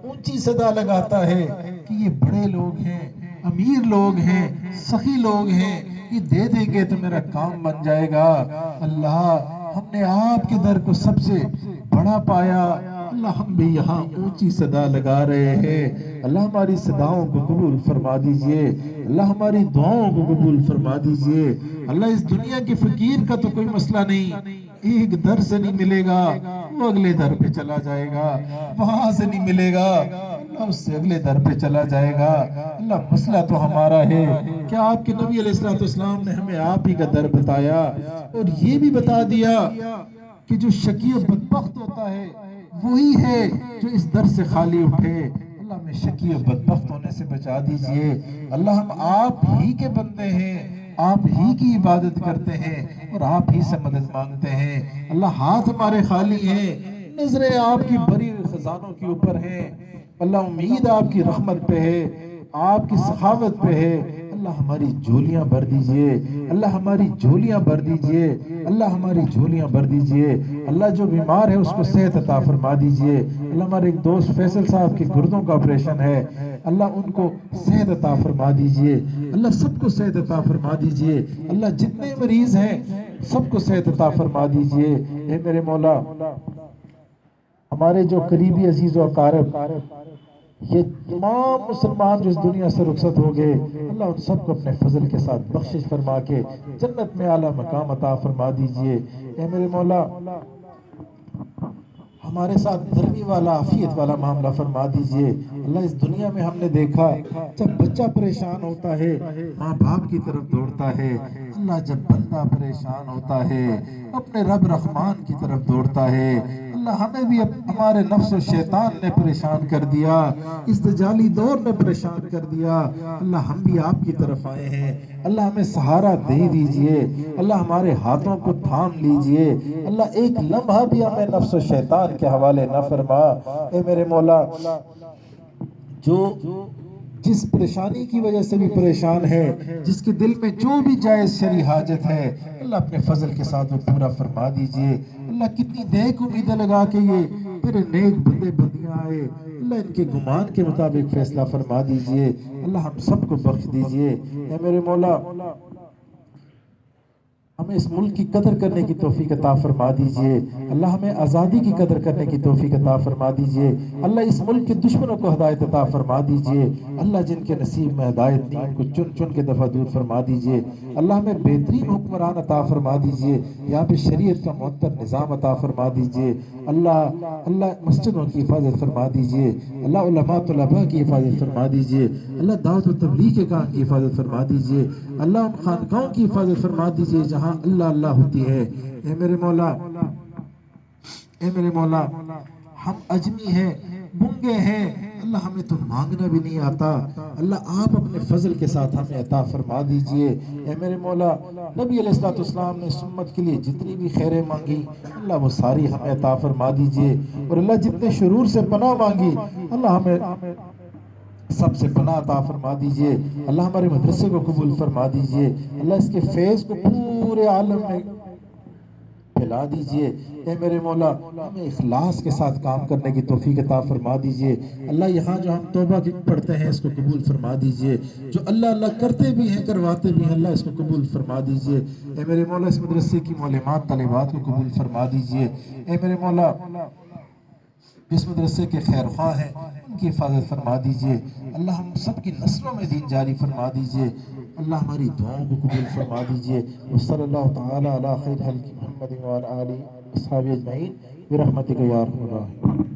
ऊंची सदा लगाता है कि ये बड़े लोग हैं, अमीर लोग हैं, सखी लोग हैं, ये दे देंगे तो मेरा काम बन जाएगा। अल्लाह हमने आपके दर को सबसे बड़ा पाया। अल्लाह हम भी यहाँ ऊंची सदा लगा रहे हैं। अल्लाह हमारी सदाओं को कबूल फरमा दीजिए। अल्लाह हमारी दुआओं को कबूल फरमा दीजिए। अल्लाह इस दुनिया के फकीर का तो कोई मसला नहीं, एक दर से नहीं मिलेगा वो अगले दर पे चला जाएगा, वहां से नहीं मिलेगा अल्लाह उससे अगले दर पे चला जाएगा। अल्लाह मसला तो हमारा है। क्या आपके नबी अलैहिस्सलाम ने हमें आप ही का दर बताया और ये भी बता दिया कि जो शकी और बदबख्त होता है वही है जो इस दर से खाली उठे। अल्लाह हमें शकी और बदबख्त होने से बचा दीजिए। अल्लाह हम आप ही के बंदे हैं, आप ही की इबादत करते हैं और आप ही से मदद मांगते हैं। अल्लाह हाथ हमारे खाली हैं, नजरें आपकी भरी हुई खजानों के ऊपर हैं। अल्लाह उम्मीद आपकी रहमत पे है, आपकी सखावत पे है। अल्लाह हमारी झोलियां भर दीजिए। अल्लाह हमारी झोलियां भर दीजिए। अल्लाह हमारी झोलियां भर दीजिए। अल्लाह जो बीमार है उसको सेहत अता फरमा दीजिए। अल्लाह हमारे एक दोस्त फैसल साहब के गुर्दों का ऑपरेशन है, अल्लाह उनको सेहत अता फरमा दीजिए। अल्लाह सबको सेहत अता फरमा दीजिए। अल्लाह जितने मरीज हैं सबको सेहत अता फरमा दीजिए। ए मेरे मौला हमारे जो करीबी अजीज और अकारब, ये तमाम मुसलमान जो इस दुनिया से रुखसत हो गए, अल्लाह उन सबको अपने फजल के साथ बख्शिश फरमा के जन्नत में आला मकाम अता फरमा दीजिए। ए मेरे मौला हमारे साथ नरमी वाला आफियत वाला मामला फरमा दीजिए। अल्लाह इस दुनिया में हमने देखा जब बच्चा परेशान होता है माँ बाप की तरफ दौड़ता है, अल्लाह जब बंदा परेशान होता है अपने रब रहमान की तरफ दौड़ता है। अल्लाह हमें भी हमारे नफ्स और शैतान ने परेशान कर दिया, इस दजाली दौर ने परेशान कर दिया। अल्लाह हम भी आपकी तरफ आए हैं, अल्लाह हमें सहारा दे दीजिए। अल्लाह हमारे हाथों को थाम लीजिए। अल्लाह एक लम्हा भी हमें नफ्स और शैतान के हवाले न फरमा। ए मेरे मौला जो जिस परेशानी की वजह से भी परेशान है, जिसके दिल में जो भी जायज़ शरई हाजत है, अल्लाह अपने फजल के साथ वो पूरा फरमा दीजिए। अल्लाह कितनी नेक उम्मीदें लगा के ये तेरे नेक बंदे बंदियां आए, अल्लाह इनके गुमान के मुताबिक फैसला फरमा दीजिए। अल्लाह हम सबको बख्श दीजिए। ऐ मेरे मौला, हमें इस मुल्क की कदर करने की तौफीक अता फरमा दीजिए। अल्लाह हमें आज़ादी की कदर करने की तौफीक अता फरमा दीजिए। अल्लाह इस मुल्क के दुश्मनों को हिदायत अता फरमा दीजिए। अल्लाह जिनके नसीब में हिदायत नहीं उनको चुन चुन के दफा दूर फरमा दीजिए। अल्लाह हमें बेहतरीन हुक्मरान अता फरमा दीजिए। यहाँ पे शरीयत का मुअत्तर निज़ाम अता फरमा दीजिए। अल्लाह मस्जिदों की हिफाजत फरमा दीजिए। अल्लाह उलमा तुलबा की हिफाजत फरमा दीजिए। अल्लाह दावत व तबलीग के काम की हिफाजत फरमा दीजिए। अल्लाह उन खानकाओं की हिफाजत फरमा दीजिए जहाँ अल्लाह अल्लाह होती है। ए मेरे मौला, ए मेरे मौला, हम अजमी हैं, मूंगे हैं, अल्लाह हमें तो मांगना भी नहीं आता। अल्लाह आप अपने फजल के साथ हमें अता फरमा दीजिए। ए मेरे मौला, नबी अलैहिस्सलाम ने इस उम्मत के लिए जितनी भी खैरें मांगी, अल्लाह वो सारी हमें अता फरमा दीजिए। और अल्लाह जितने शुरूर से पनाह मांगी, अल्लाह हमें सबसे पनाह अता फरमा दीजिए। अल्लाह हमारे मदरसे को कबूल फरमा दीजिए। अल्लाह इसके फैज़ को पूरे आलम में फैला दीजिए। ए मेरे मौला, हमें इखलास के साथ काम करने की तौफीक अता फरमा दीजिए। अल्लाह यहाँ जो हम तौबा की पढ़ते हैं इसको कबूल फरमा दीजिए। जो अल्लाह अल्लाह करते भी हैं, करवाते भी हैं, अल्लाह इसको कबूल फरमा दीजिए। ए मेरे मौला, इस मदरसे की मौलमात तलिबात को कबूल फरमा दीजिए। ए मेरे मौला, जिस मदरसे के खैर ख्वाह हैं उनकी हिफाजत फरमा दीजिए। अल्लाह हम सब की नस्लों में दीन जारी फरमा दीजिए। अल्लाह हमारी दुआओं को कबूल फरमा दीजिए। सल्लल्लाहु तआला अला खैर खल्क़ि मुहम्मद व अला आलिहि व अस्हाबिहि अजमईन बिरहमतिका या अरहमर राहिमीन।